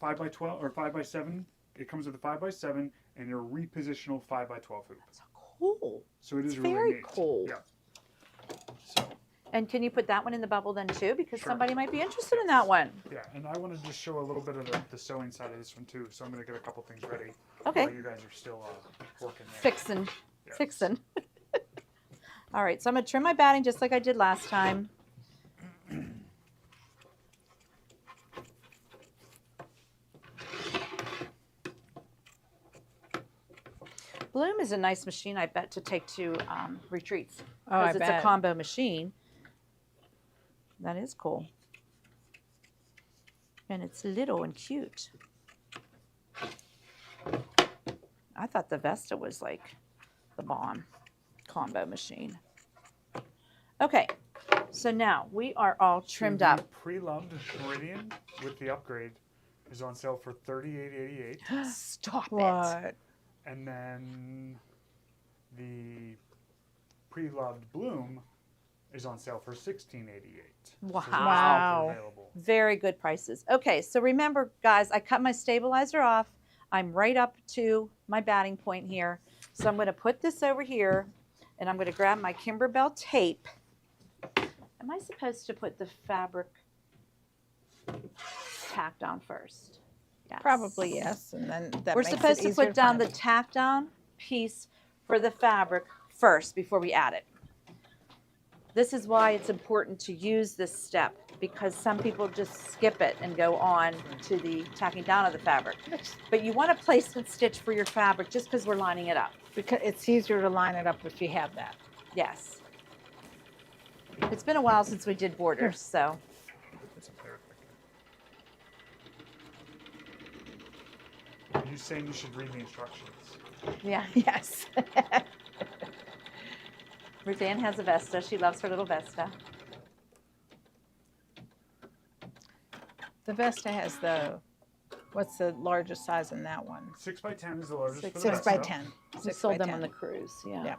5 by 12 or 5 by 7. It comes with a 5 by 7 and a repositional 5 by 12 hoop. That's cool. So it is It's really very neat. cool. Yeah. So And can you put that one in the bubble then too? Because Sure. somebody might be interested in that one. yeah, and I wanted to just show a little bit of the sewing side of this one too. So I'm going to get a couple things ready Okay. while you guys are still working there. Fixin'. Yes. Fixin'. All right, so I'm gonna trim my batting just like I did last time. Bloom is a nice machine, I bet, to take to retreats. Oh, I Because it's a bet. combo machine. That is cool. And it's little and cute. I thought the Vesta was like the bomb combo machine. Okay, so now we are all trimmed So the up. Pre-loved Meridian with the upgrade is on sale for $38.88, Stop it. what? and then the pre-loved Bloom is on sale for $16.88. Wow. So those are Wow. available. Very good prices. Okay, so remember, guys, I cut my stabilizer off. I'm right up to my batting point here. So I'm going to put this over here, and I'm going to grab my Kimberbell tape. Am I supposed to put the fabric tacked on first? Yes. Probably yes, and then that We're makes it supposed to easier put down the find. tack down piece for the fabric first before we add it. This is why it's important to use this step, because some people just skip it and go on to the tacking down of the fabric. But you want a placement stitch for your fabric just because we're lining it up. Because it's easier to line it up if you have that. Yes. It's been a while since we did borders, so. Put some there quickly. Are you saying you should read the instructions? Yeah. Yes. Ruth Ann has a Vesta. She loves her little Vesta. The Vesta has the, what's the largest size in that one? 6 by 10 is the largest for the 6 by Vesta. 10. We 6 sold by them 10. on the cruise, yeah. Yeah.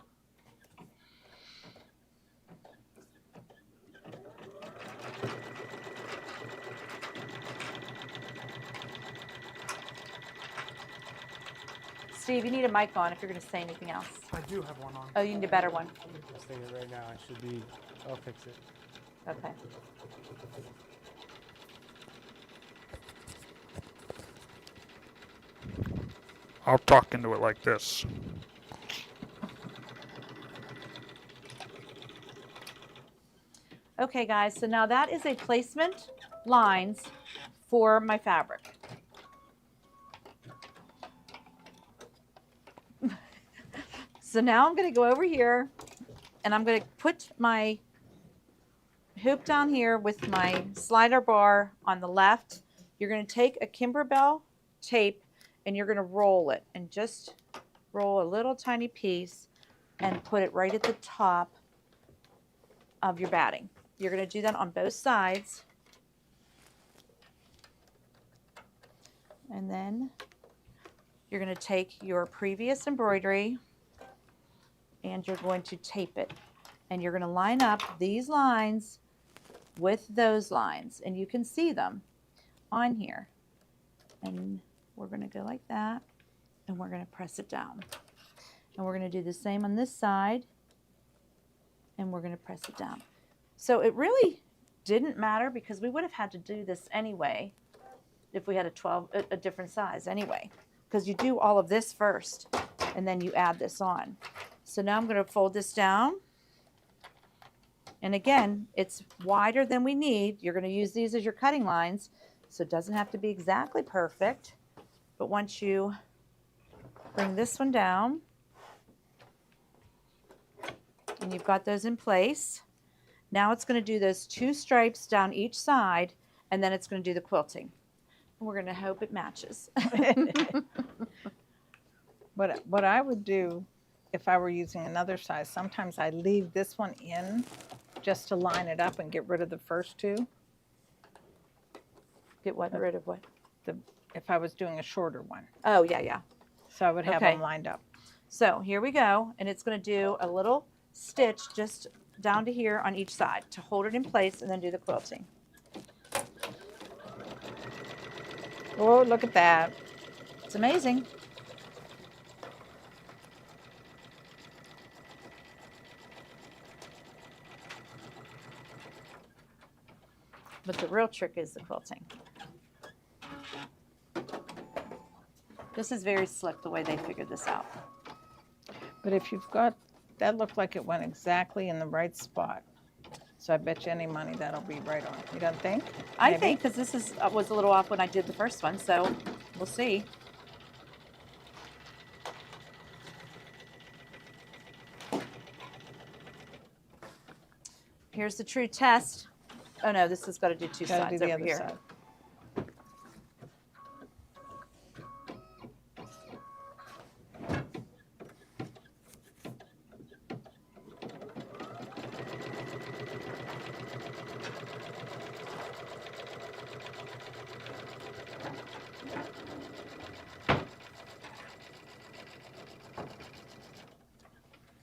Steve, you need a mic on if you're going to say anything else. I do have one on. Oh, you need a better one. I'm testing it right now. I should be. I'll fix it. Okay. I'll talk into it like this. Okay, guys, so now that is a placement lines for my fabric. So now I'm going to go over here and I'm going to put my hoop down here with my slider bar on the left. You're going to take a Kimberbell tape and you're going to roll it, and just roll a little tiny piece and put it right at the top of your batting. You're going to do that on both sides. And then you're going to take your previous embroidery and you're going to tape it. And you're going to line up these lines with those lines. And you can see them on here. And we're going to go like that. And we're going to press it down. And we're going to do the same on this side. And we're going to press it down. So it really didn't matter because we would have had to do this anyway if we had a different size anyway. Because you do all of this first and then you add this on. So now I'm going to fold this down. And again, it's wider than we need. You're going to use these as your cutting lines. So it doesn't have to be exactly perfect. But once you bring this one down and you've got those in place, now it's going to do those 2 stripes down each side, and then it's going to do the quilting. And we're going to hope it matches. What I would do if I were using another size, sometimes I leave this one in just to line it up and get rid of the first 2. Get what? Rid of what? If I was doing a shorter one. Oh, yeah, yeah. So I would have Okay. them lined up. So here we go, and it's going to do a little stitch just down to here on each side to hold it in place and then do the quilting. Oh, look at that. It's amazing. But the real trick is the quilting. This is very slick the way they figured this out. But if you've got, that looked like it went exactly in the right spot. So I bet you any money that'll be right on. You don't think? I Maybe? think because this was a little off when I did the first one, so we'll see. Here's the true test. Oh no, this has got to do 2 Gotta sides do the over other here. side.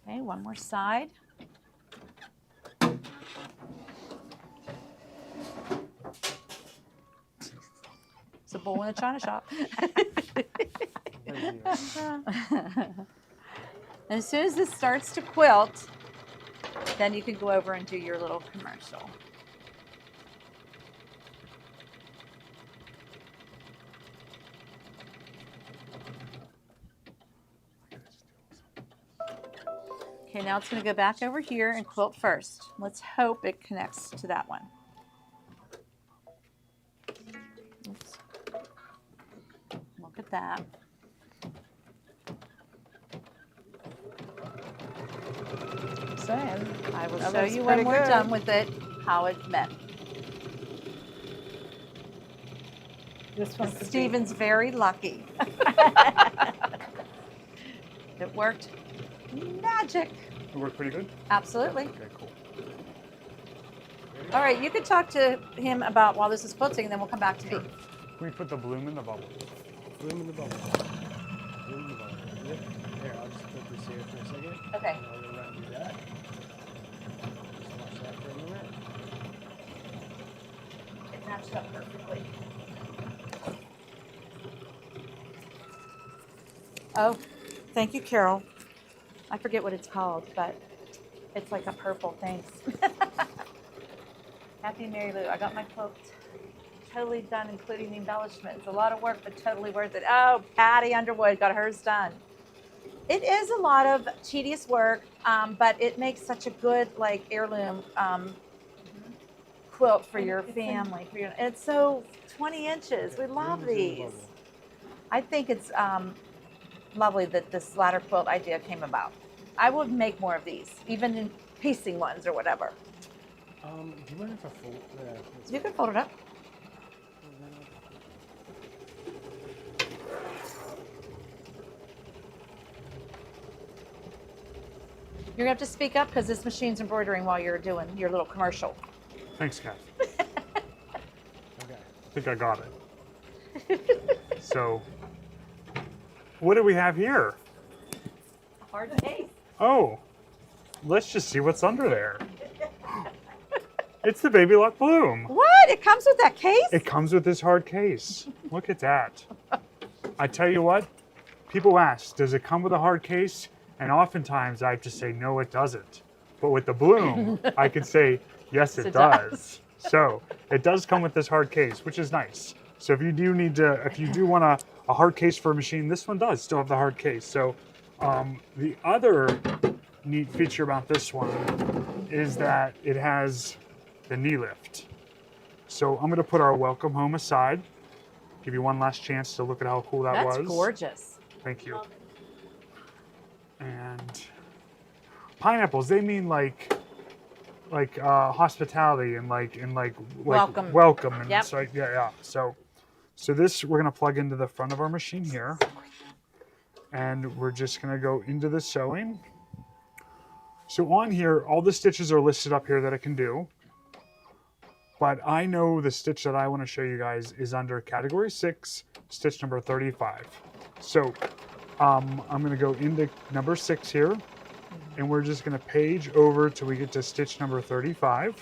Okay, one more side. It's a bowl in a china shop. And as soon as this starts to quilt, then you can go over and do your little commercial. Okay, now it's going to go back over here and quilt first. Let's hope it connects to that one. Oops. Look at that. Saying. I will That show looks you when pretty we're good. done with it how it met. This one could be- Stephen's very lucky. It worked magic. It worked pretty good? Absolutely. Okay, cool. All right, you can talk to him about while this is quilting, and then we'll come back to me. We put the bloom in the bubble. Bloom in the bubble. Bloom in the bubble. Yep. Here, I'll just put this here for a second. Okay. And I'll go around and do that. Just watch that for a minute. It matched up perfectly. Oh, thank you, Carol. I forget what it's called, but it's like a purple. Thanks. Happy Mary Lou. I got my quilt totally done, including the embellishments. A lot of work, but totally worth it. Oh, Patty Underwood got hers done. It is a lot of tedious work, but it makes such a good like heirloom quilt for And your it's family. It's so 20 inches. We love Bloom is in the these. bubble. I think it's lovely that this ladder quilt idea came about. I would make more of these, even in piecing ones or whatever. Do you mind if I fold? Yeah, that's You fine. can fold it up. You're gonna have to speak up because this machine's embroidering while you're doing your little commercial. Thanks, Kath. Okay. I think I got it. So, what do we have here? Hard case. Oh, let's just see what's under there. It's the Baby Lock Bloom. What? It comes with that case? It comes with this hard case. Look at that. I tell you what, people ask, does it come with a hard case? And oftentimes I have to say, no, it doesn't. But with the Bloom, I can say, yes, it does. So it does come with this hard case, which is nice. So if you do need to, if you do want a hard case for a machine, this one does still have the hard case. So the other neat feature about this one is that it has the knee lift. So I'm gonna put our welcome home aside. Give you one last chance to look at how cool that was. That's gorgeous. Thank you. And pineapples, they mean like hospitality and like Welcome. welcome and Yep. so yeah. So this we're gonna plug into the front of our machine here, and we're just gonna go into the sewing. So on here, all the stitches are listed up here that I can do. But I know the stitch that I want to show you guys is under category 6, stitch number 35. So I'm going to go into number 6 here, and we're just going to page over till we get to stitch number 35.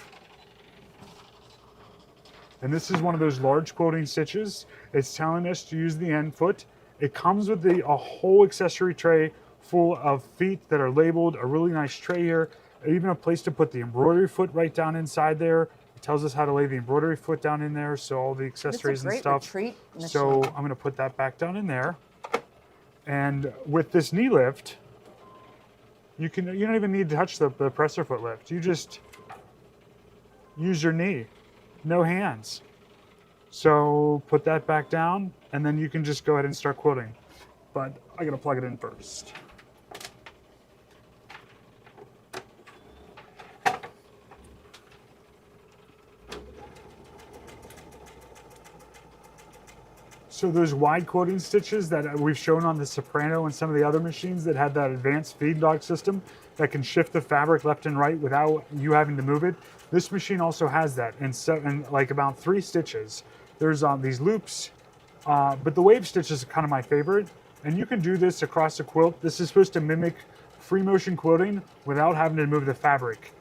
And this is one of those large quilting stitches. It's telling us to use the end foot. It comes with a whole accessory tray full of feet that are labeled, a really nice tray here, even a place to put the embroidery foot right down inside there. It tells us how to lay the embroidery foot down in there, so all the accessories and stuff. Retreat machine. So I'm going to put that back down in there. And with this knee lift, you don't even need to touch the presser foot lift. You just use your knee, no hands. So put that back down, and then you can just go ahead and start quilting. But I got to plug it in first. So those wide quilting stitches that we've shown on the Soprano and some of the other machines that have that advanced feed dog system that can shift the fabric left and right without you having to move it, this machine also has that, and like about 3 stitches. There's these loops, but the wave stitch is kind of my favorite, and you can do this across a quilt. This is supposed to mimic free motion quilting without having to move the fabric.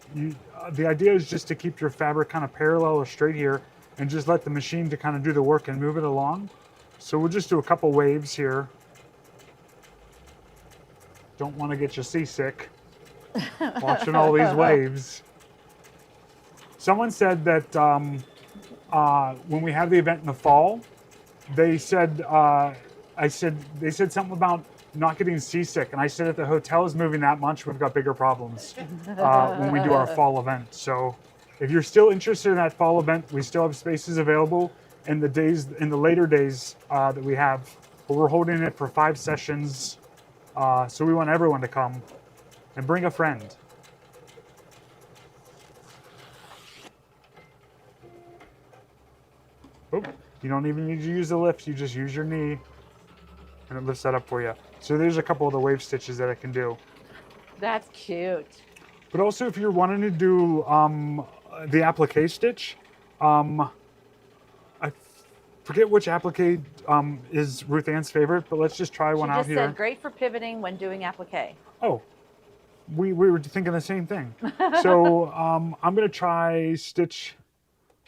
The idea is just to keep your fabric kind of parallel or straight here, and just let the machine to kind of do the work and move it along. So we'll just do a couple waves here. Don't want to get you seasick watching all these waves. Someone said that when we have the event in the fall, they said they said something about not getting seasick, and I said if the hotel is moving that much, we've got bigger problems when we do our fall event. So if you're still interested in that fall event, we still have spaces available. In the later days that we have, but we're holding it for 5 sessions, so we want everyone to come and bring a friend. Oh, you don't even need to use the lift, you just use your knee and it lifts that up for you. So there's a couple of the wave stitches that I can do. That's cute. But also if you're wanting to do the applique stitch, I forget which applique is Ruth Ann's favorite, but let's just try one out She here. just said great for pivoting when doing applique. Oh, we were thinking the same thing. So I'm going to try stitch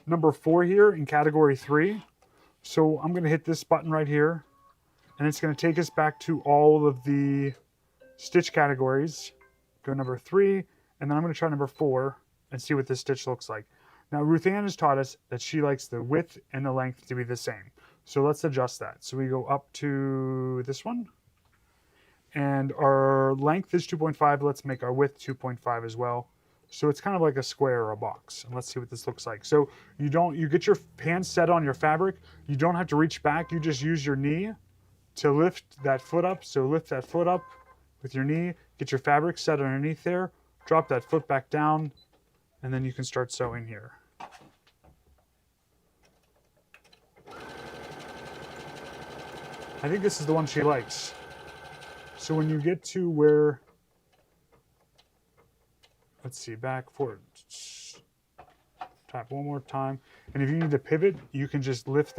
number 4 here in category 3. So I'm going to hit this button right here, And it's going to take us back to all of the stitch categories. Go number 3, and then I'm going to try number 4 and see what this stitch looks like. Now, Ruth Ann has taught us that she likes the width and the length to be the same. So let's adjust that. So we go up to this one, and our length is 2.5. Let's make our width 2.5 as well. So it's kind of like a square or a box. And let's see what this looks like. So you get your hands set on your fabric. You don't have to reach back. You just use your knee to lift that foot up. So lift that foot up with your knee, get your fabric set underneath there, drop that foot back down, and then you can start sewing here. I think this is the one she likes. So when you get to where, let's see, back, forward, tap one more time. And if you need to pivot, you can just lift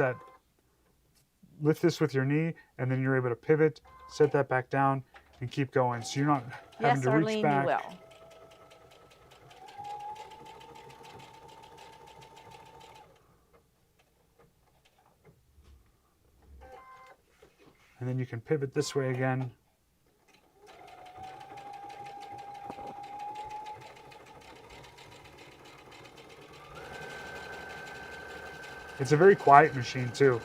this with your knee, and then you're able to pivot, set that back down, and keep going. So you're not having Yes, to reach Arlene, back. you will. And then you can pivot this way again. It's a very quiet machine too.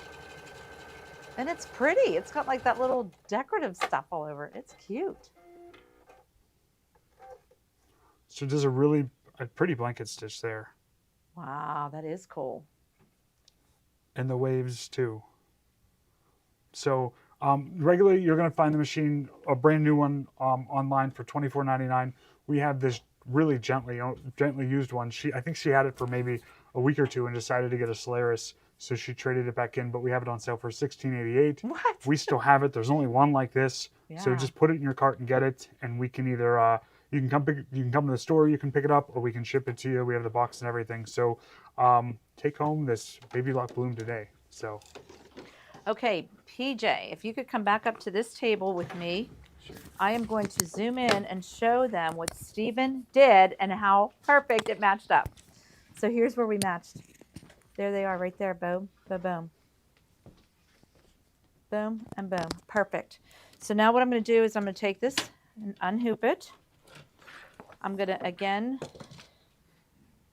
And it's pretty. It's got like that little decorative stuff all over it. It's cute. So it does a pretty blanket stitch there. Wow, that is cool. And the waves too. So regularly you're going to find the machine, a brand new one, online for $24.99. We have this really gently used one. I think she had it for maybe a week or two and decided to get a Solaris, so she traded it back in. But we have it on sale for $16.88. What? We still have it. There's only one like this, so Yeah. just put it in your cart and get it. And we can either you can come to the store, you can pick it up, or we can ship it to you. We have the box and everything. So take home this Baby Lock Bloom today. So. Okay, PJ, if you could come back up to this table with me, Sure. I am going to zoom in and show them what Stephen did and how perfect it matched up. So here's where we matched. There they are right there, boom, boom, boom. Boom and boom, perfect. So now what I'm gonna do is I'm gonna take this and unhoop it. I'm gonna, again,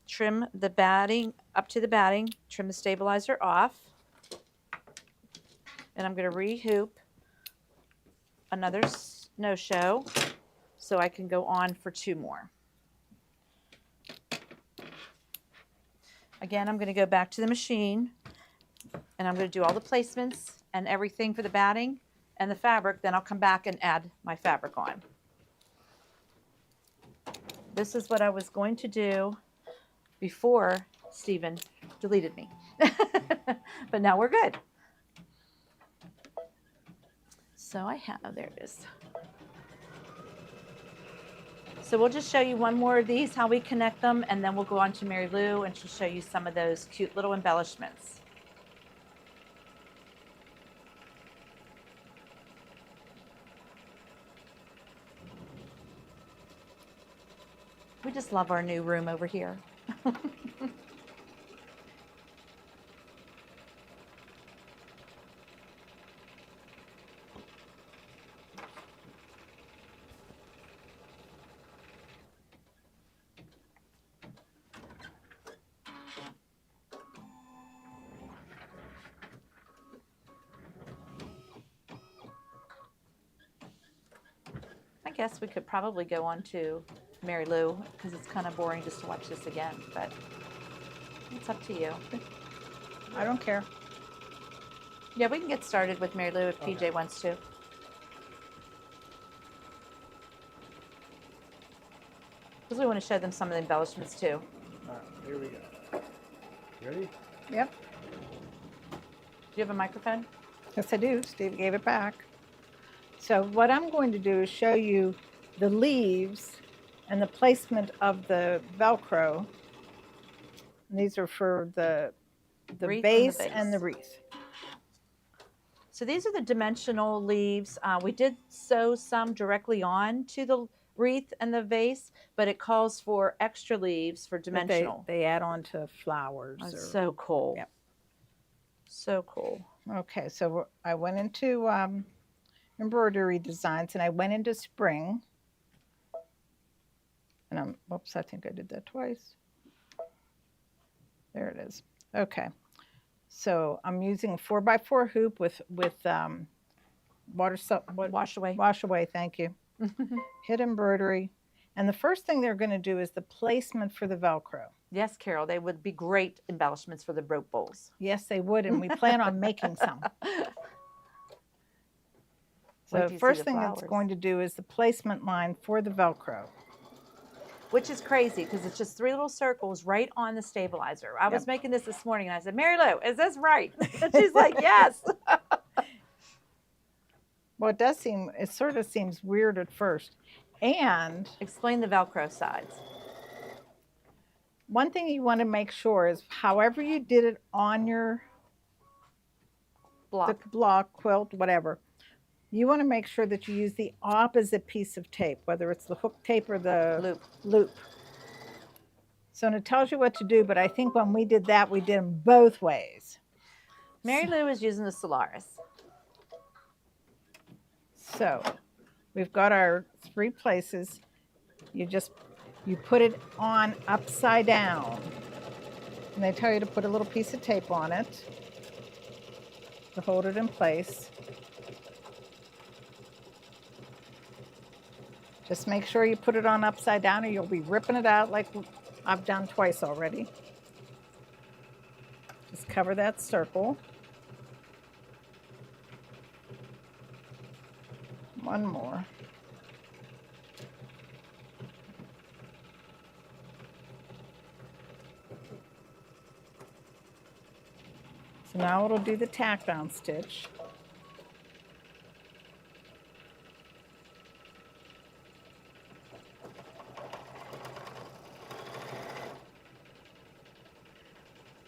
trim the batting, up to the batting, trim the stabilizer off. And I'm going to rehoop another no-show so I can go on for 2 more. Again, I'm going to go back to the machine and I'm going to do all the placements and everything for the batting and the fabric. Then I'll come back and add my fabric on. This is what I was going to do before Stephen deleted me. But now we're good. So I have, there it is. So we'll just show you one more of these, how we connect them, and then we'll go on to Mary Lou and she'll show you some of those cute little embellishments. We just love our new room over here. I guess we could probably go on to Mary Lou because it's kind of boring just to watch this again, but it's up to you. I don't care. Yeah, we can get started with Mary Lou if PJ wants to. Because we want to show them some of the embellishments too. All right, here we go. Ready? Yep. Do you have a microphone? Yes, I do. Steve gave it back. So what I'm going to do is show you the leaves and the placement of the Velcro. And these are for the Wreath and the base base. and the wreath. So these are the dimensional leaves. We did sew some directly on to the wreath and the vase, but it calls for extra leaves for But dimensional. They add on to flowers. Oh, or, so cool. Yep. So cool. Okay, so I went into embroidery designs, and I went into spring. And whoops, I think I did that twice. There it is. Okay. So I'm using a 4x4 hoop with Wash away. wash away, thank you. Hit embroidery. And the first thing they're going to do is the placement for the Velcro. Yes, Carol, they would be great embellishments for the rope bowls. Yes, they would, and we plan on making some. So the first thing it's going to do is the placement line for the Velcro. Which is crazy because it's just 3 little circles right on the stabilizer. I was making this morning and I said, Mary Lou, is this right? And she's like, yes. Well, it sort of seems weird at first. And explain the Velcro sides. One thing you want to make sure is however you did it on your block, quilt, whatever, you want to make sure that you use the opposite piece of tape, whether it's the hook tape or the loop. So it tells you what to do, but I think when we did that, we did them both ways. Mary Lou is using the Solaris. So we've got our 3 places. You put it on upside down. And they tell you to put a little piece of tape on it to hold it in place. Just make sure you put it on upside down or you'll be ripping it out like I've done twice already. Just cover that circle. One more. So now it'll do the tack down stitch.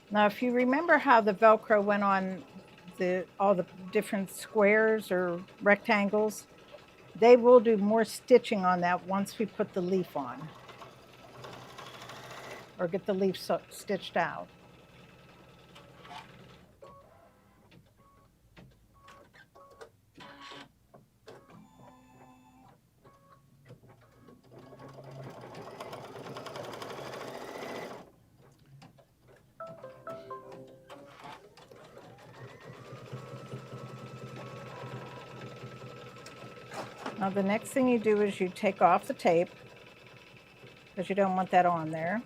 Now, if you remember how the Velcro went on all the different squares or rectangles, they will do more stitching on that once we put the leaf on or get the leaf stitched out. Now the next thing you do is you take off the tape because you don't want that on there.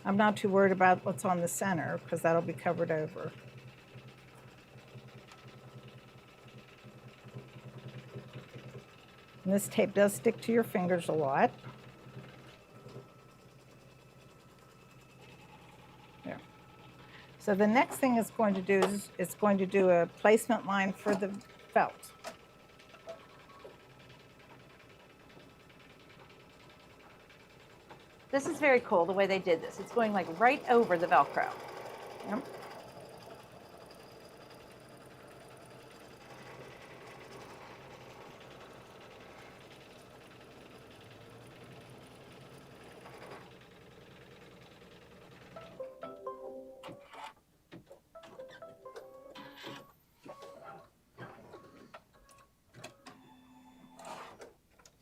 I'm not too worried about what's on the center because that'll be covered over. And this tape does stick to your fingers a lot. There. So the next thing it's going to do is it's going to do a placement line for the felt. This is very cool the way they did this. It's going like right over the Velcro. Yep.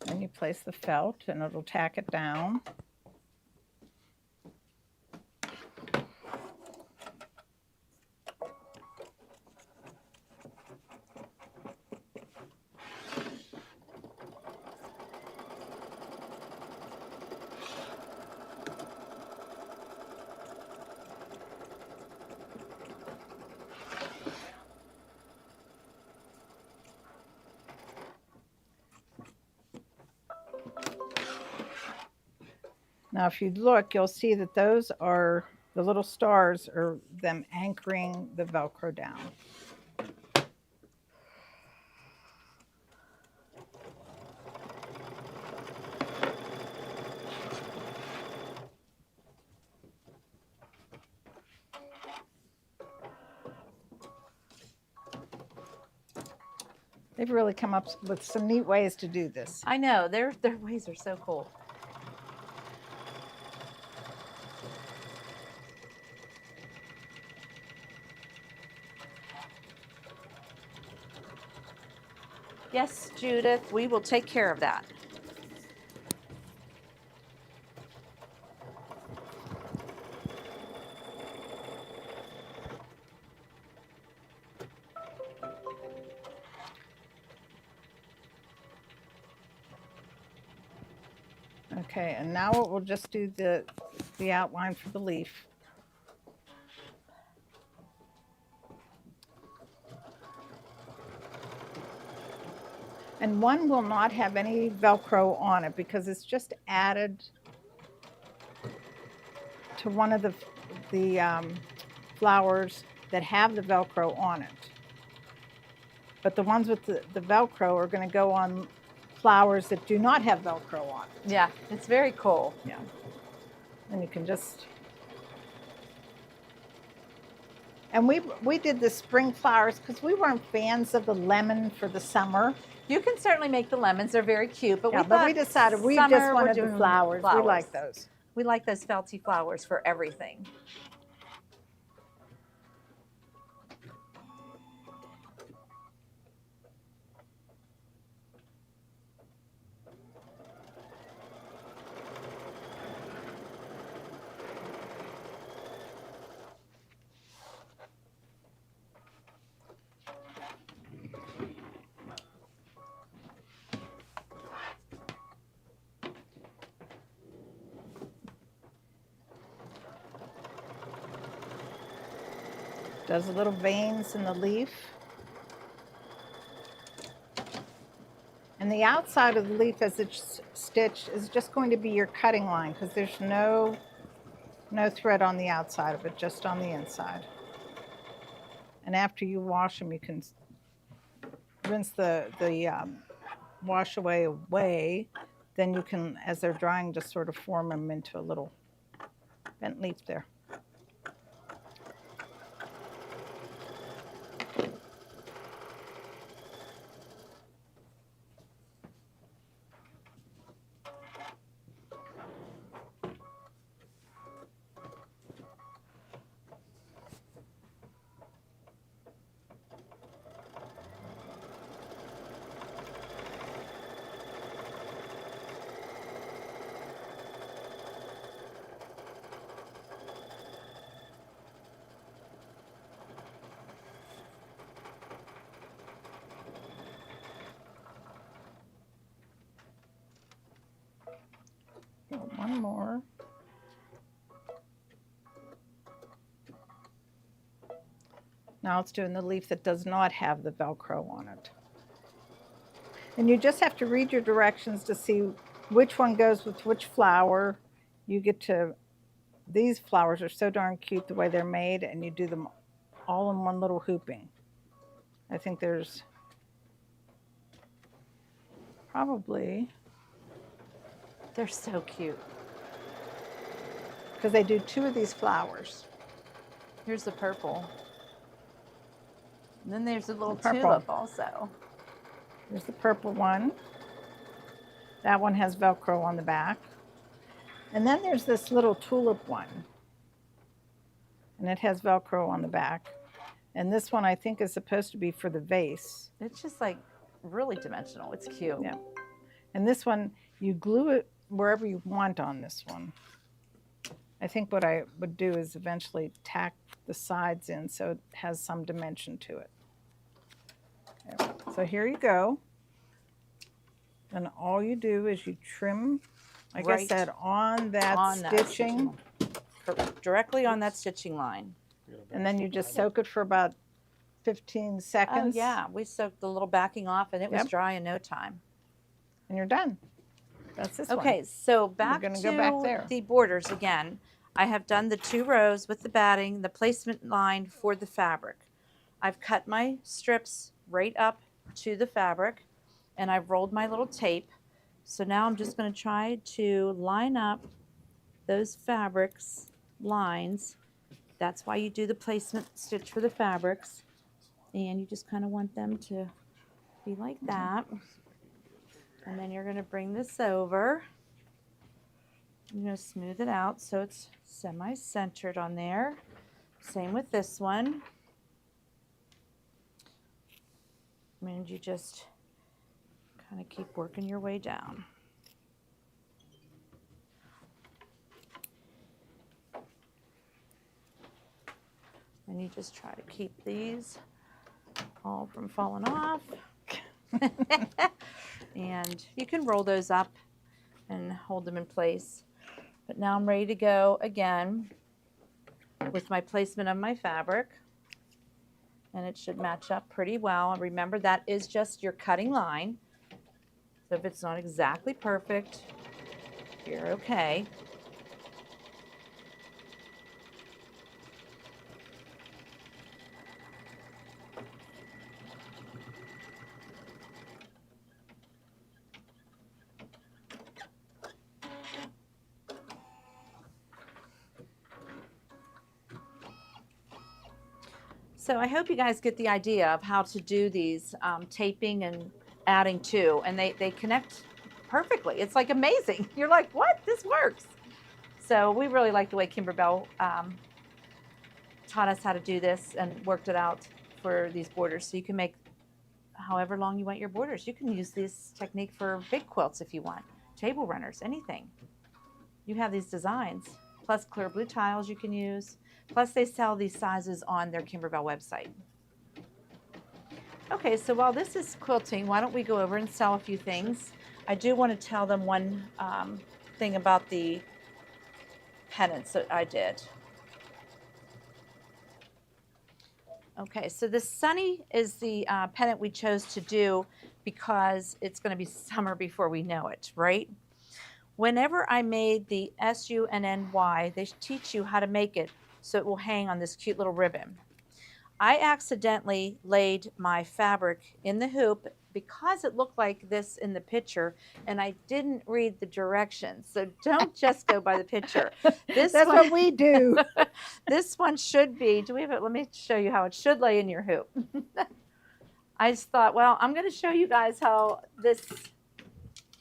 Then you place the felt and it'll tack it down. Now, if you look, you'll see that those are, the little stars are them anchoring the Velcro down. They've really come up with some neat ways to do this. I know, their ways are so cool. Judith. We will take care of that. Okay, and now we'll just do the outline for the leaf. And one will not have any Velcro on it because it's just added to one of the flowers that have the Velcro on it. But the ones with the Velcro are going to go on flowers that do not have Velcro on it. Yeah, it's very cool. Yeah. And you can just... And we did the spring flowers because we weren't fans of the lemon for the summer. You can certainly make the lemons. They're very cute, but we decided we just wanted the flowers. We like those. We like those felty flowers for everything. Does little veins in the leaf. And the outside of the leaf as it's stitched is just going to be your cutting line because there's no thread on the outside of it, just on the inside. And after you wash them, you can rinse the wash away. Then you can, as they're drying, just sort of form them into a little bent leaf there. One more. Now it's doing the leaf that does not have the Velcro on it. And you just have to read your directions to see which one goes with which flower. You get to, these flowers are so darn cute the way they're made, and you do them all in one little hooping. I think there's probably... They're so cute. Because they do 2 of these flowers. Here's the purple. And then there's a little Purple. tulip also. There's the purple one. That one has Velcro on the back. And then there's this little tulip one. And it has Velcro on the back. And this one I think is supposed to be for the vase. It's just like really dimensional. It's cute. Yeah. And this one, you glue it wherever you want on this one. I think what I would do is eventually tack the sides in so it has some dimension to it. Okay. So here you go. And all you do is you trim, like I said, on that stitching. Directly on that stitching line. And then you just soak it for about 15 seconds. Oh yeah, we soaked the little backing off and it was dry in no time. And you're done. That's this one. Okay, so back gonna to go back there. the borders again. I have done the 2 rows with the batting, the placement line for the fabric. I've cut my strips right up to the fabric and I've rolled my little tape. So now I'm just going to try to line up those fabrics lines. That's why you do the placement stitch for the fabrics. And you just kind of want them to be like that. And then you're going to bring this over. You're going to smooth it out so it's semi-centered on there. Same with this one. And you just kind of keep working your way down. And you just try to keep these all from falling off. And you can roll those up and hold them in place. But now I'm ready to go again with my placement of my fabric. And it should match up pretty well. And remember, that is just your cutting line. So if it's not exactly perfect, you're okay. So I hope you guys get the idea of how to do these taping and adding to, and they connect perfectly. It's like amazing. You're like, what? This works. So we really like the way Kimberbell taught us how to do this and worked it out for these borders. So you can make however long you want your borders. You can use this technique for big quilts if you want, table runners, anything. You have these designs, plus clear blue tiles you can use. Plus they sell these sizes on their Kimberbell website. Okay, so while this is quilting, why don't we go over and sell a few things. I do want to tell them one thing about the pennants that I did. Okay, so the Sunny is the pennant we chose to do because it's going to be summer before we know it, right? Whenever I made the SUNNY, they teach you how to make it so it will hang on this cute little ribbon. I accidentally laid my fabric in the hoop because it looked like this in the picture, and I didn't read the directions. So don't just go by the picture. That's what we do. This one should be, do we have it? Let me show you how it should lay in your hoop. I just thought, well, I'm going to show you guys how this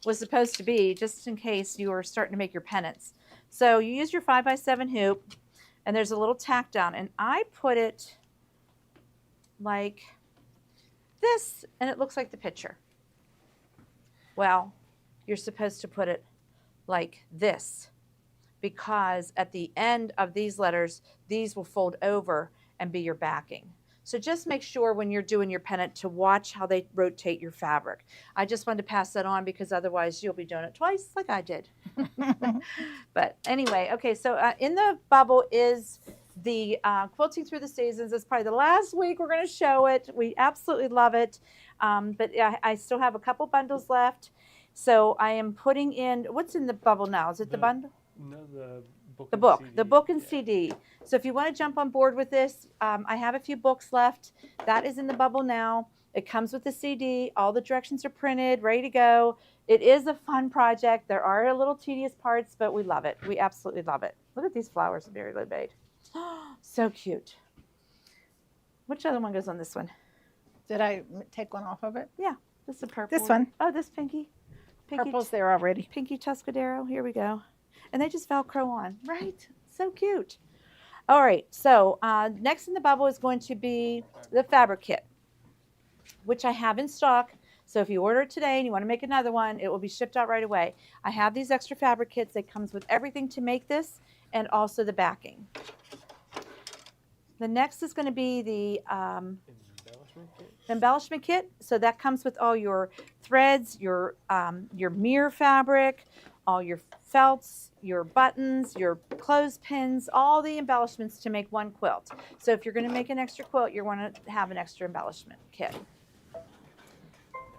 was supposed to be, just in case you were starting to make your pennants. So you use your 5x7 hoop, and there's a little tack down, and I put it like this, and it looks like the picture. Well, you're supposed to put it like this, because at the end of these letters, these will fold over and be your backing. So just make sure when you're doing your pennant to watch how they rotate your fabric. I just wanted to pass that on because otherwise you'll be doing it twice like I did. But anyway, okay, so in the bubble is the Quilting Through the Seasons. It's probably the last week we're going to show it. We absolutely love it. But I still have a couple bundles left. So I am putting in, what's in the bubble now? Is it the bundle? No, the book. The book and CD. So if you want to jump on board with this, I have a few books left. That is in the bubble now. It comes with the CD. All the directions are printed, ready to go. It is a fun project. There are a little tedious parts, but we love it. We absolutely love it. Look at these flowers Mary Lou made. So cute. Which other one goes on this one? Did I take one off of it? Yeah, this is a purple. This one. Oh, this pinky. Purple's there already. Pinky Tuscadero. Here we go. And they just Velcro on, right? So cute. All right, so next in the bubble is going to be the fabric kit, which I have in stock. So if you order it today and you want to make another one, it will be shipped out right away. I have these extra fabric kits. It comes with everything to make this and also the backing. The next is going to be the embellishment kit. So that comes with all your threads, your mirror fabric, all your felts, your buttons, your clothespins, all the embellishments to make one quilt. So if you're going to make an extra quilt, you want to have an extra embellishment kit.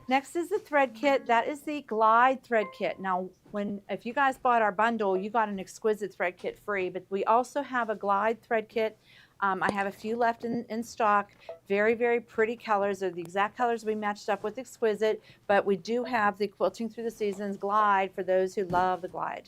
Next is the thread kit. That is the Glide thread kit. Now, if you guys bought our bundle, you got an exquisite thread kit free, but we also have a Glide thread kit. I have a few left in stock. Very, very pretty colors. They're the exact colors we matched up with Exquisite, but we do have the Quilting Through the Seasons Glide for those who love the Glide.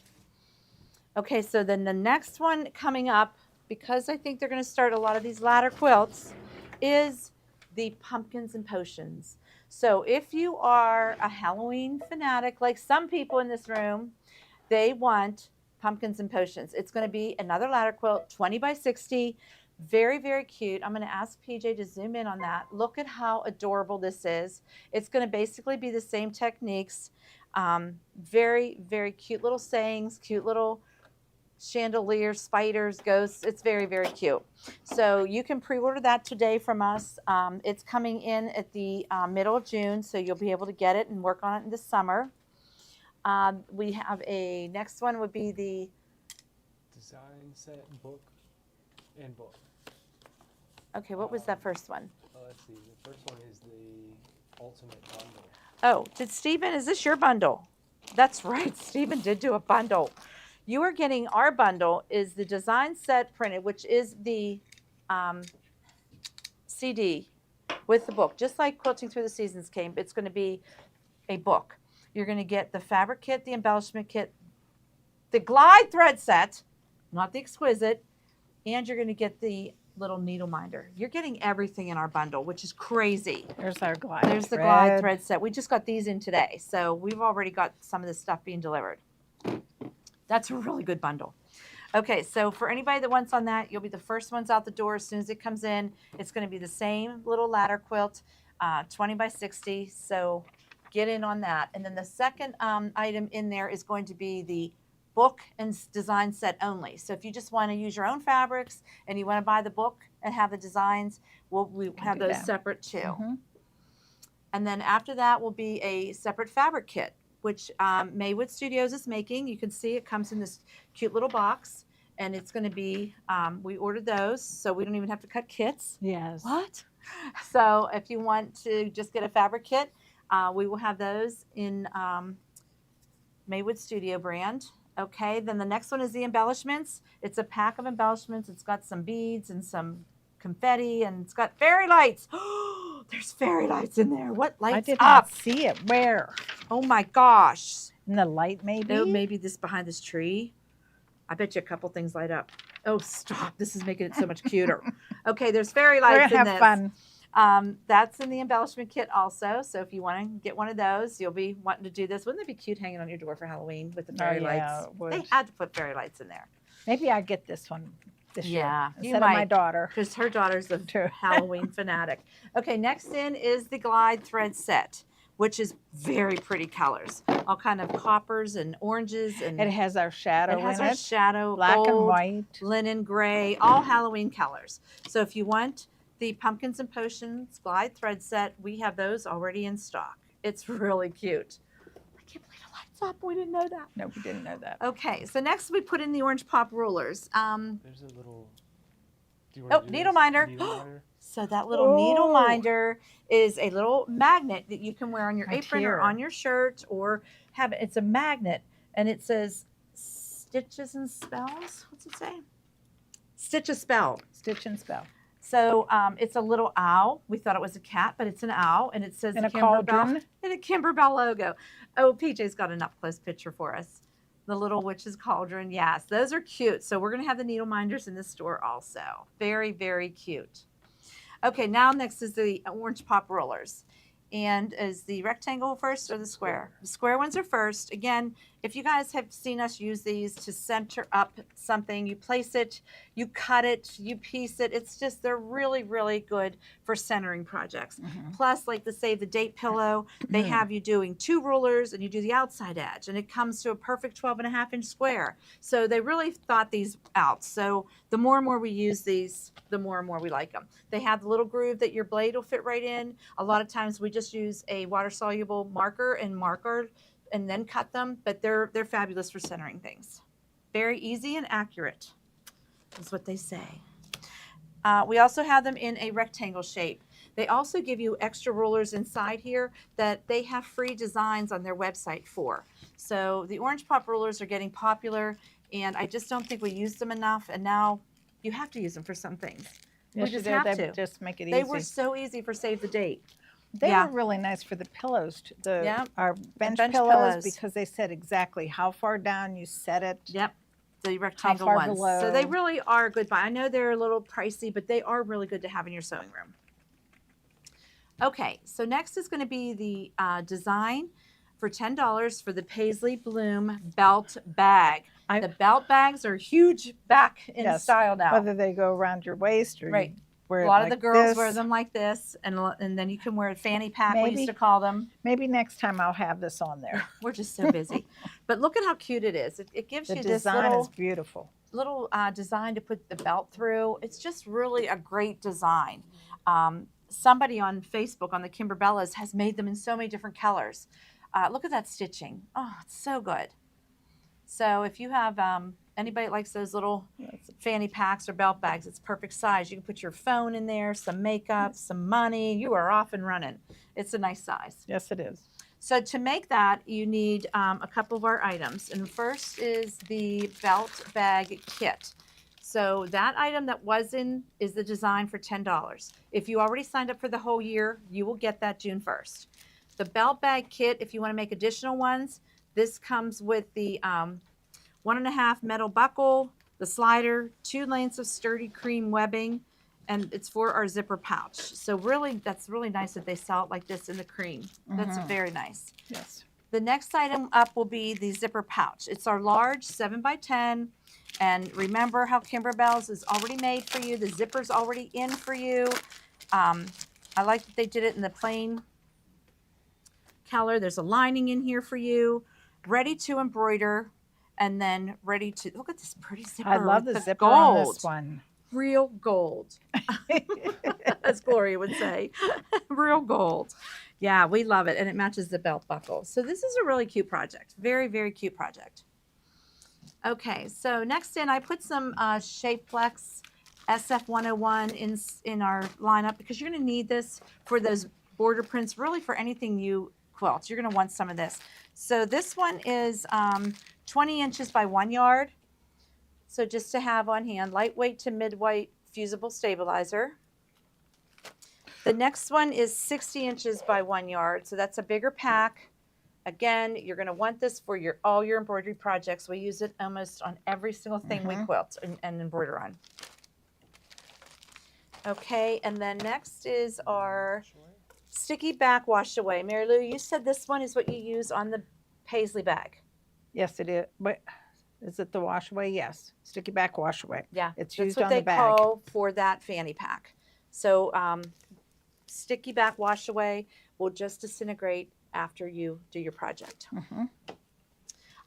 Okay, so then the next one coming up, because I think they're going to start a lot of these ladder quilts, is the Pumpkins and Potions. So if you are a Halloween fanatic, like some people in this room, they want Pumpkins and Potions. It's going to be another ladder quilt, 20 by 60. Very, very cute. I'm going to ask PJ to zoom in on that. Look at how adorable this is. It's going to basically be the same techniques. Very, very cute little sayings, cute little chandeliers, spiders, ghosts. It's very, very cute. So you can pre-order that today from us. It's coming in at the middle of June, so you'll be able to get it and work on it in the summer. We have a next one would be the Design set book and book. okay. What was that first one? Let's see. The first one is the ultimate bundle. Oh, did Stephen? Is this your bundle? That's right. Stephen did do a bundle. You are getting our bundle is the design set printed, which is the CD with the book. Just like Quilting Through the Seasons came, it's going to be a book. You're going to get the fabric kit, the embellishment kit, the glide thread set, not the exquisite, and you're going to get the little needle minder. You're getting everything in our bundle, which is crazy. There's our glide. There's the glide thread set. We just got these in today, so we've already got some of this stuff being delivered. That's a really good bundle. Okay, so for anybody that wants on that, you'll be the first ones out the door as soon as it comes in. It's going to be the same little ladder quilt, 20 by 60, so get in on that. And then the second item in there is going to be the book and design set only. So if you just want to use your own fabrics and you want to buy the book and have the designs, we have those separate too. Mm-hmm. And then after that will be a separate fabric kit, which Maywood Studios is making. You can see it comes in this cute little box, and it's going to be, we ordered those, so we don't even have to cut kits. Yes. What? So if you want to just get a fabric kit, we will have those in Maywood Studio brand. Okay, then the next one is the embellishments. It's a pack of embellishments. It's got some beads and some confetti, and it's got fairy lights. There's fairy lights in there. What lights I did up? not see it. Where? Oh my gosh. In the light, maybe? Oh, maybe this behind this tree. I bet you a couple things light up. Oh, stop. This is making it so much cuter. Okay, there's fairy We're lights gonna in have this. fun. That's in the embellishment kit also. So if you want to get one of those, you'll be wanting to do this. Wouldn't it be cute hanging on your door for Halloween with the fairy yeah, lights? it would. They had to put fairy lights in there. Maybe I get this one this Yeah, year you instead of my might. daughter. Because her daughter's a True. Halloween fanatic. Okay, next in is the glide thread set, which is very pretty colors. All kind of coppers and oranges, and It has our shadow it has in our it, shadow, black gold, and white. linen gray, all Halloween colors. So if you want the Pumpkins and Potions glide thread set, we have those already in stock. It's really cute. I can't believe it lights up. We didn't know that. No, we didn't know that. Okay, so next we put in the orange pop rulers. There's a little. Do you want to do needle this? minder. Needle minder. So that little needle Oh. minder is a little magnet that you can wear on your Right apron here. or on your shirt, or have it. It's a magnet, and it says stitches and spells. What's it say? Stitch a spell. Stitch and spell. So it's a little owl. We thought it was a cat, but it's an owl, and it says And the a cauldron. and a Kimberbell logo. Oh, PJ's got an up-close picture for us. The little witch's cauldron. Yes, those are cute. So we're going to have the needle minders in the store also. Very, very cute. Okay, now next is the orange pop rollers. And is the rectangle first or the square? The square ones are first. Again, if you guys have seen us use these to center up something, you place it, you cut it, you piece it. It's just, they're really, really good for centering projects. Plus, like the Save the Date pillow, they have you doing 2 rulers and you do the outside edge, and it comes to a perfect 12.5-inch square. So they really thought these out. So the more and more we use these, the more and more we like them. They have the little groove that your blade will fit right in. A lot of times we just use a water-soluble marker and then cut them, but they're fabulous for centering things. Very easy and accurate is what they say. We also have them in a rectangle shape. They also give you extra rulers inside here that they have free designs on their website for. So the orange pop rulers are getting popular, and I just don't think we use them enough, and now you have to use them for some things. Yes, we just you do. have They to. just make it They easy. were so easy for Save the Date. They yeah. were really nice for the pillows, Yeah. our bench, bench pillows, pillows. because they said exactly how far down you set it. Yep, the rectangle far ones. So they below? really are good buy. I know they're a little pricey, but they are really good to have in your sewing room. Okay, so next is going to be the design for $10 for the Paisley Bloom belt bag. I- The belt bags are huge back in Yes, style now. Whether they go around your waist or Right. you wear A it lot like of the girls wear this. them like this, and then you can wear a fanny pack, we used Maybe. to call them. Maybe next time I'll have this on there. We're just so busy. But look at how cute it is. It gives The you this design little is beautiful. design to put the belt through. It's just really a great design. Somebody on Facebook on the Kimberbellas has made them in so many different colors. Look at that stitching. Oh, it's so good. So if you have anybody that likes those little fanny packs or belt bags, it's perfect size. You can put your phone in there, some makeup, some money. You are off and running. It's a nice size. Yes, it is. So to make that, you need a couple of our items. And first is the belt bag kit. So that item that was in is the design for $10. If you already signed up for the whole year, you will get that June 1st. The belt bag kit, if you want to make additional ones, this comes with the 1.5 metal buckle, the slider, 2 lengths of sturdy cream webbing, and it's for our zipper pouch. So really, that's really nice that they sell it like this in the cream. That's very nice. Yes. The next item up will be the zipper pouch. It's our large 7x10. And remember how Kimberbell's is already made for you. The zipper's already in for you. I like that they did it in the plain color. There's a lining in here for you. Ready to embroider. And then ready to, look at this pretty zipper. I love with the zipper gold. on this one. Real gold, as Gloria would say. Real gold. Yeah, we love it. And it matches the belt buckle. So this is a really cute project. Very, very cute project. Okay, so next in, I put some Shapeflex SF101 in our lineup because you're going to need this for those border prints, really for anything you quilt. You're going to want some of this. So this one is 20 inches by 1 yard. So just to have on hand, lightweight to mid-weight fusible stabilizer. The next one is 60 inches by 1 yard. So that's a bigger pack. Again, you're going to want this for all your embroidery projects. We use it almost on every single thing we quilt and embroider on. Okay, and then next is our sticky back wash away. Mary Lou, you said this one is what you use on the Paisley bag. Yes, it is. But is it the wash away? Yes. Sticky back wash away. Yeah, It's that's used what on they the bag. call for that fanny pack. So sticky back wash away will just disintegrate after you do your project.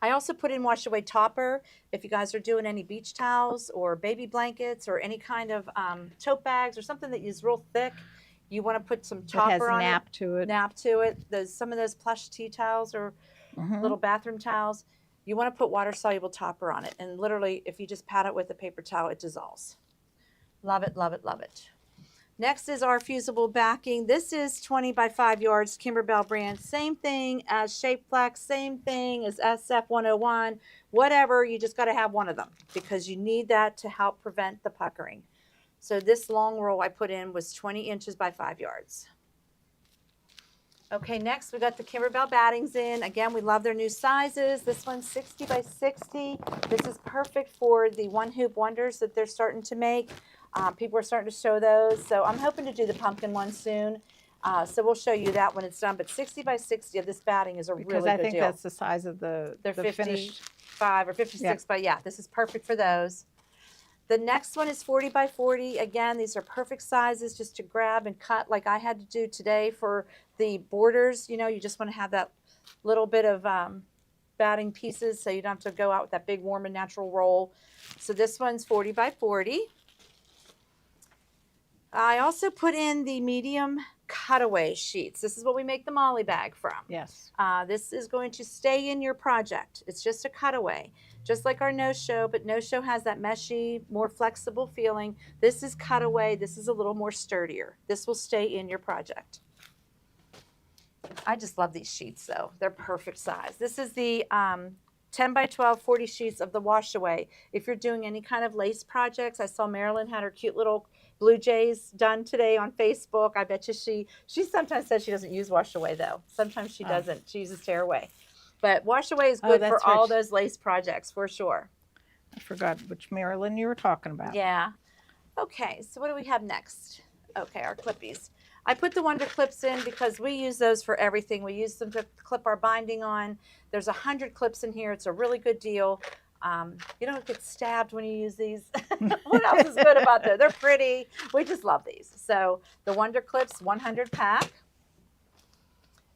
I also put in wash away topper. If you guys are doing any beach towels or baby blankets or any kind of tote bags or something that is real thick, you want to put some It has topper on nap to it. it. Nap to it. Some of those plush tea towels or little bathroom towels, you want to put water soluble topper on it. And literally, if you just pat it with a paper towel, it dissolves. Love it, love it, love it. Next is our fusible backing. This is 20 by 5 yards, Kimberbell brand. Same thing as Shapeflex, same thing as SF101, whatever. You just got to have one of them because you need that to help prevent the puckering. So this long roll I put in was 20 inches by 5 yards. Okay, next we got the Kimberbell battings in. Again, we love their new sizes. This one's 60 by 60. This is perfect for the one hoop wonders that they're starting to make. People are starting to show those. So I'm hoping to do the pumpkin one soon. So we'll show you that when it's done. But 60 by 60 of this batting is a really good deal. Because I think that's the size of the They're finished. 55 or 56, but yeah, this is perfect for those. The next one is 40 by 40. Again, these are perfect sizes just to grab and cut like I had to do today for the borders. You know, you just want to have that little bit of batting pieces so you don't have to go out with that big warm and natural roll. So this one's 40 by 40. I also put in the medium cutaway sheets. This is what we make the Molly bag from. Yes. This is going to stay in your project. It's just a cutaway, just like our no-show, but no-show has that meshy, more flexible feeling. This is cutaway. This is a little more sturdier. This will stay in your project. I just love these sheets, though. They're perfect size. This is the 10 by 12, 40 sheets of the wash away. If you're doing any kind of lace projects, I saw Marilyn had her cute little Blue Jays done today on Facebook. I bet you she sometimes says she doesn't use wash away though. Sometimes she doesn't. She uses tear away. But wash away is good for all those lace projects for sure. I forgot which Marilyn you were talking about. Yeah. Okay, so what do we have next? Okay, our clippies. I put the Wonder Clips in because we use those for everything. We use them to clip our binding on. There's 100 clips in here. It's a really good deal. You don't get stabbed when you use these. What else is good about them? They're pretty. We just love these. So the Wonder Clips 100 pack.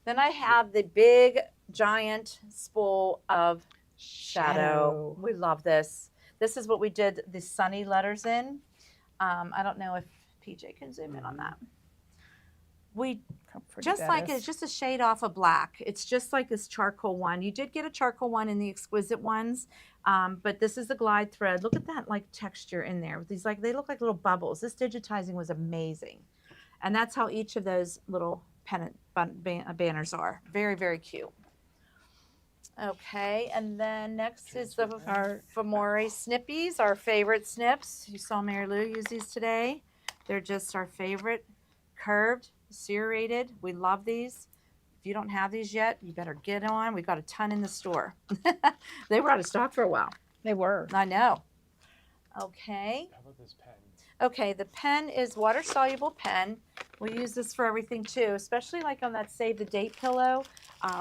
Then I have the big giant spool of shadow. We love this. This is what we did the sunny letters in. I don't know if PJ can zoom in on that. We just like it's just a shade off of black. It's just like this charcoal one. You did get a charcoal one in the exquisite ones, but this is the glide thread. Look at that like texture in there. These like they look like little bubbles. This digitizing was amazing, and that's how each of those little pennant banners are. Very, very cute. Okay, and then next is our Famore Snippies, our favorite snips. You saw Mary Lou use these today. They're just our favorite, curved, serrated. We love these. If you don't have these yet, you better get on. We've got a ton in the store. They were out of stock for a while. They were. I know. Okay. How about this pen? Okay, the pen is water-soluble pen. We use this for everything too, especially like on that Save the Date pillow,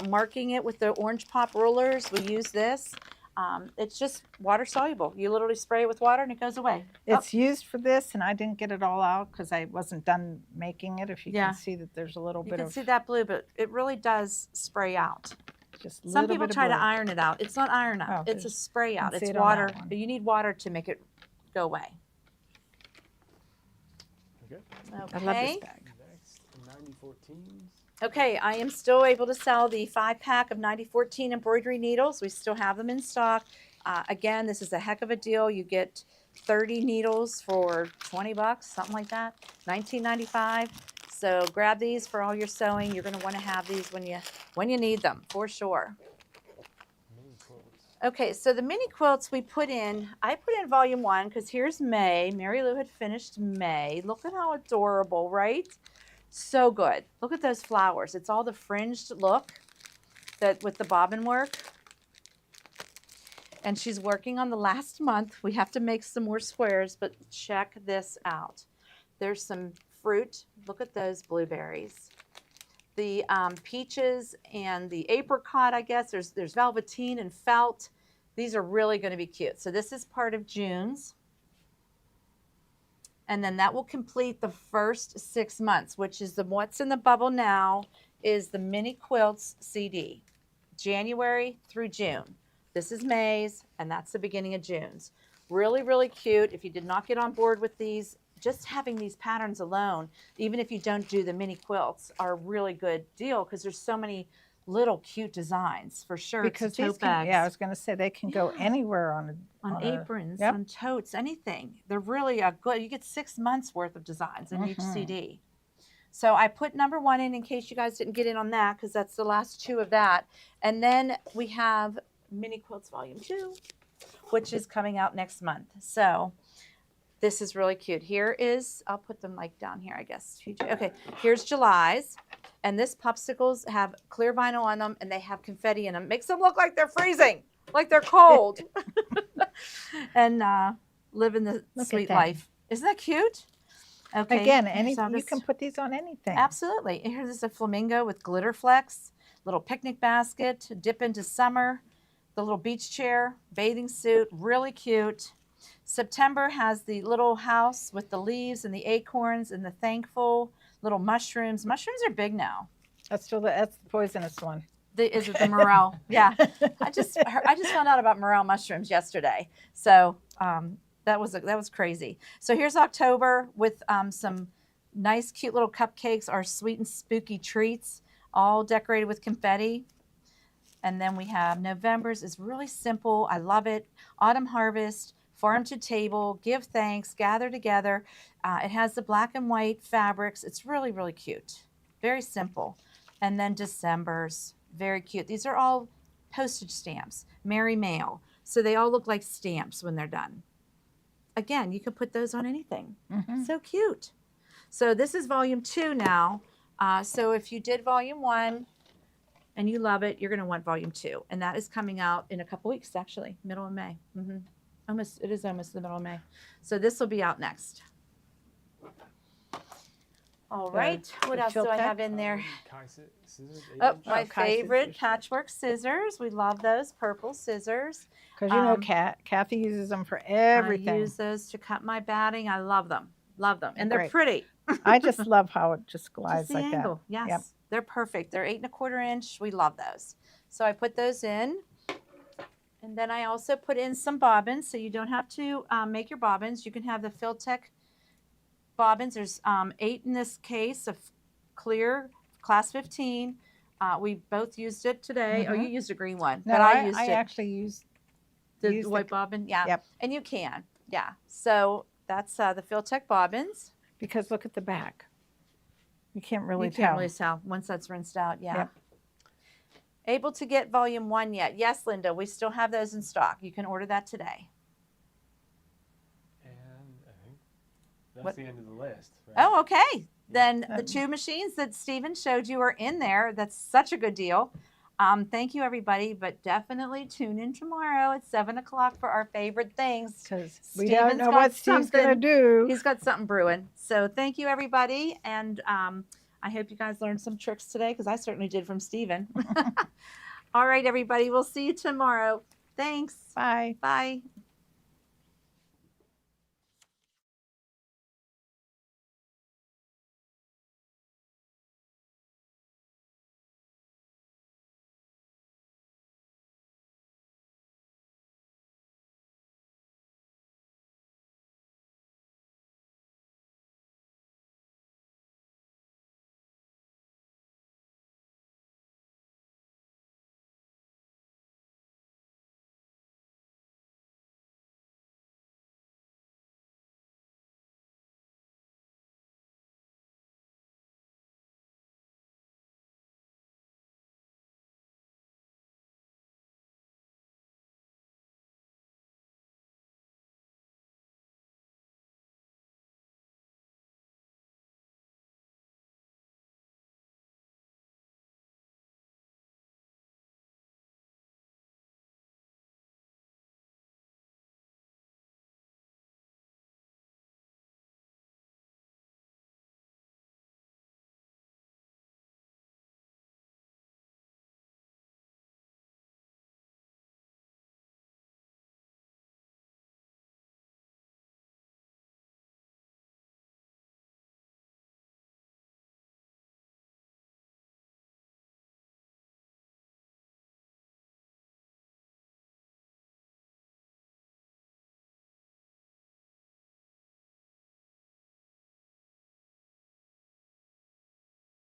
marking it with the orange pop rulers. We use this. It's just water-soluble. You literally spray it with water and it goes away. It's used for this, and I didn't get it all out because I wasn't done making it. If you can see that there's a little bit of... You can see that blue, but it really does spray out. Just some people try to iron it out. It's not iron out. It's a spray out. It's water. You need water to make it go away. Okay. I love this bag. Next, 9014s. Okay, I am still able to sell the 5-pack of 9014 embroidery needles. We still have them in stock. Again, this is a heck of a deal. You get 30 needles for 20 bucks, something like that, $19.95. So grab these for all your sewing. You're going to want to have these when you need them, for sure. Mini quilts. Okay, so the mini quilts I put in volume 1 because here's May. Mary Lou had finished May. Look at how adorable, right? So good. Look at those flowers. It's all the fringed look with the bobbin work. And she's working on the last month. We have to make some more squares, but check this out. There's some fruit. Look at those blueberries. The peaches and the apricot, I guess. There's velveteen and felt. These are really going to be cute. So this is part of June's. And then that will complete the first 6 months, which is what's in the bubble now is the Mini Quilts CD, January through June. This is May's, and that's the beginning of June's. Really, really cute. If you did not get on board with these, just having these patterns alone, even if you don't do the mini quilts, are a really good deal because there's so many little cute designs for sure. Because these can, I was going to say they can go anywhere on aprons, on totes, anything. They're really good. You get 6 months worth of designs in each CD. So I put number 1 in case you guys didn't get in on that because that's the last 2 of that. And then we have Mini Quilts Volume 2, which is coming out next month. So this is really cute. Here is, I'll put them like down here, I guess. Okay, here's July's. And this popsicles have clear vinyl on them and they have confetti in them. Makes them look like they're freezing, like they're cold. And living the sweet life. Isn't that cute? Okay. Again, you can put these on anything. Absolutely. And here's a flamingo with glitter flecks, little picnic basket, dip into summer, the little beach chair, bathing suit, really cute. September has the little house with the leaves and the acorns and the thankful little mushrooms. Mushrooms are big now. That's the poisonous one. Is it the morel? Yeah. I just found out about morel mushrooms yesterday. So that was crazy. So here's October with some nice, cute little cupcakes, our sweet and spooky treats, all decorated with confetti. And then we have November's is really simple. I love it. Autumn Harvest, Farm to Table, Give Thanks, Gather Together. It has the black and white fabrics. It's really, really cute. Very simple. And then December's, very cute. These are all postage stamps, Merry Mail. So they all look like stamps when they're done. Again, you can put those on anything. So cute. So this is volume 2 now. So if you did volume 1 and you love it, you're going to want volume 2. And that is coming out in a couple weeks, actually, middle of May. It is almost the middle of May. So this will be out next. All right. What the else do I Quilting. have in there? Scissors, Oh, 8-inch. my Kai favorite scissors. patchwork scissors. We love those purple scissors. Because you know, Um, Kathy uses them for I everything. use those to cut my batting. I love them. Love them. And they're Great. pretty. I just love how it just Just glides the like angle. that. Yes. Yep. They're perfect. They're 8 1/4 inch. We love those. So I put those in. And then I also put in some bobbins. So you don't have to make your bobbins. You can have the Quilting bobbins. There's 8 in this case of clear class 15. We both used it today. Oh, you used a green one, No, but I used I it. actually used The used white bobbin, yeah. Yep. And you can, yeah. So that's the Quilting bobbins. because look at the back. You can't really You tell. can't really tell once that's rinsed out, yeah. Yep. Able to get volume 1 yet? Yes, Linda, we still have those in stock. You can order that today. And I think that's What? the end of the list. Right? Oh, okay. Then the Um, 2 machines that Steven showed you are in there. That's such a good deal. Thank you, everybody, but definitely tune in tomorrow at 7 o'clock for our favorite things. Because we Steven's don't know got what Steve's going to something. do. He's got something brewing. So thank you, everybody. And I hope you guys learned some tricks today because I certainly did from Steven. All right, everybody. We'll see you tomorrow. Thanks. Bye. Bye.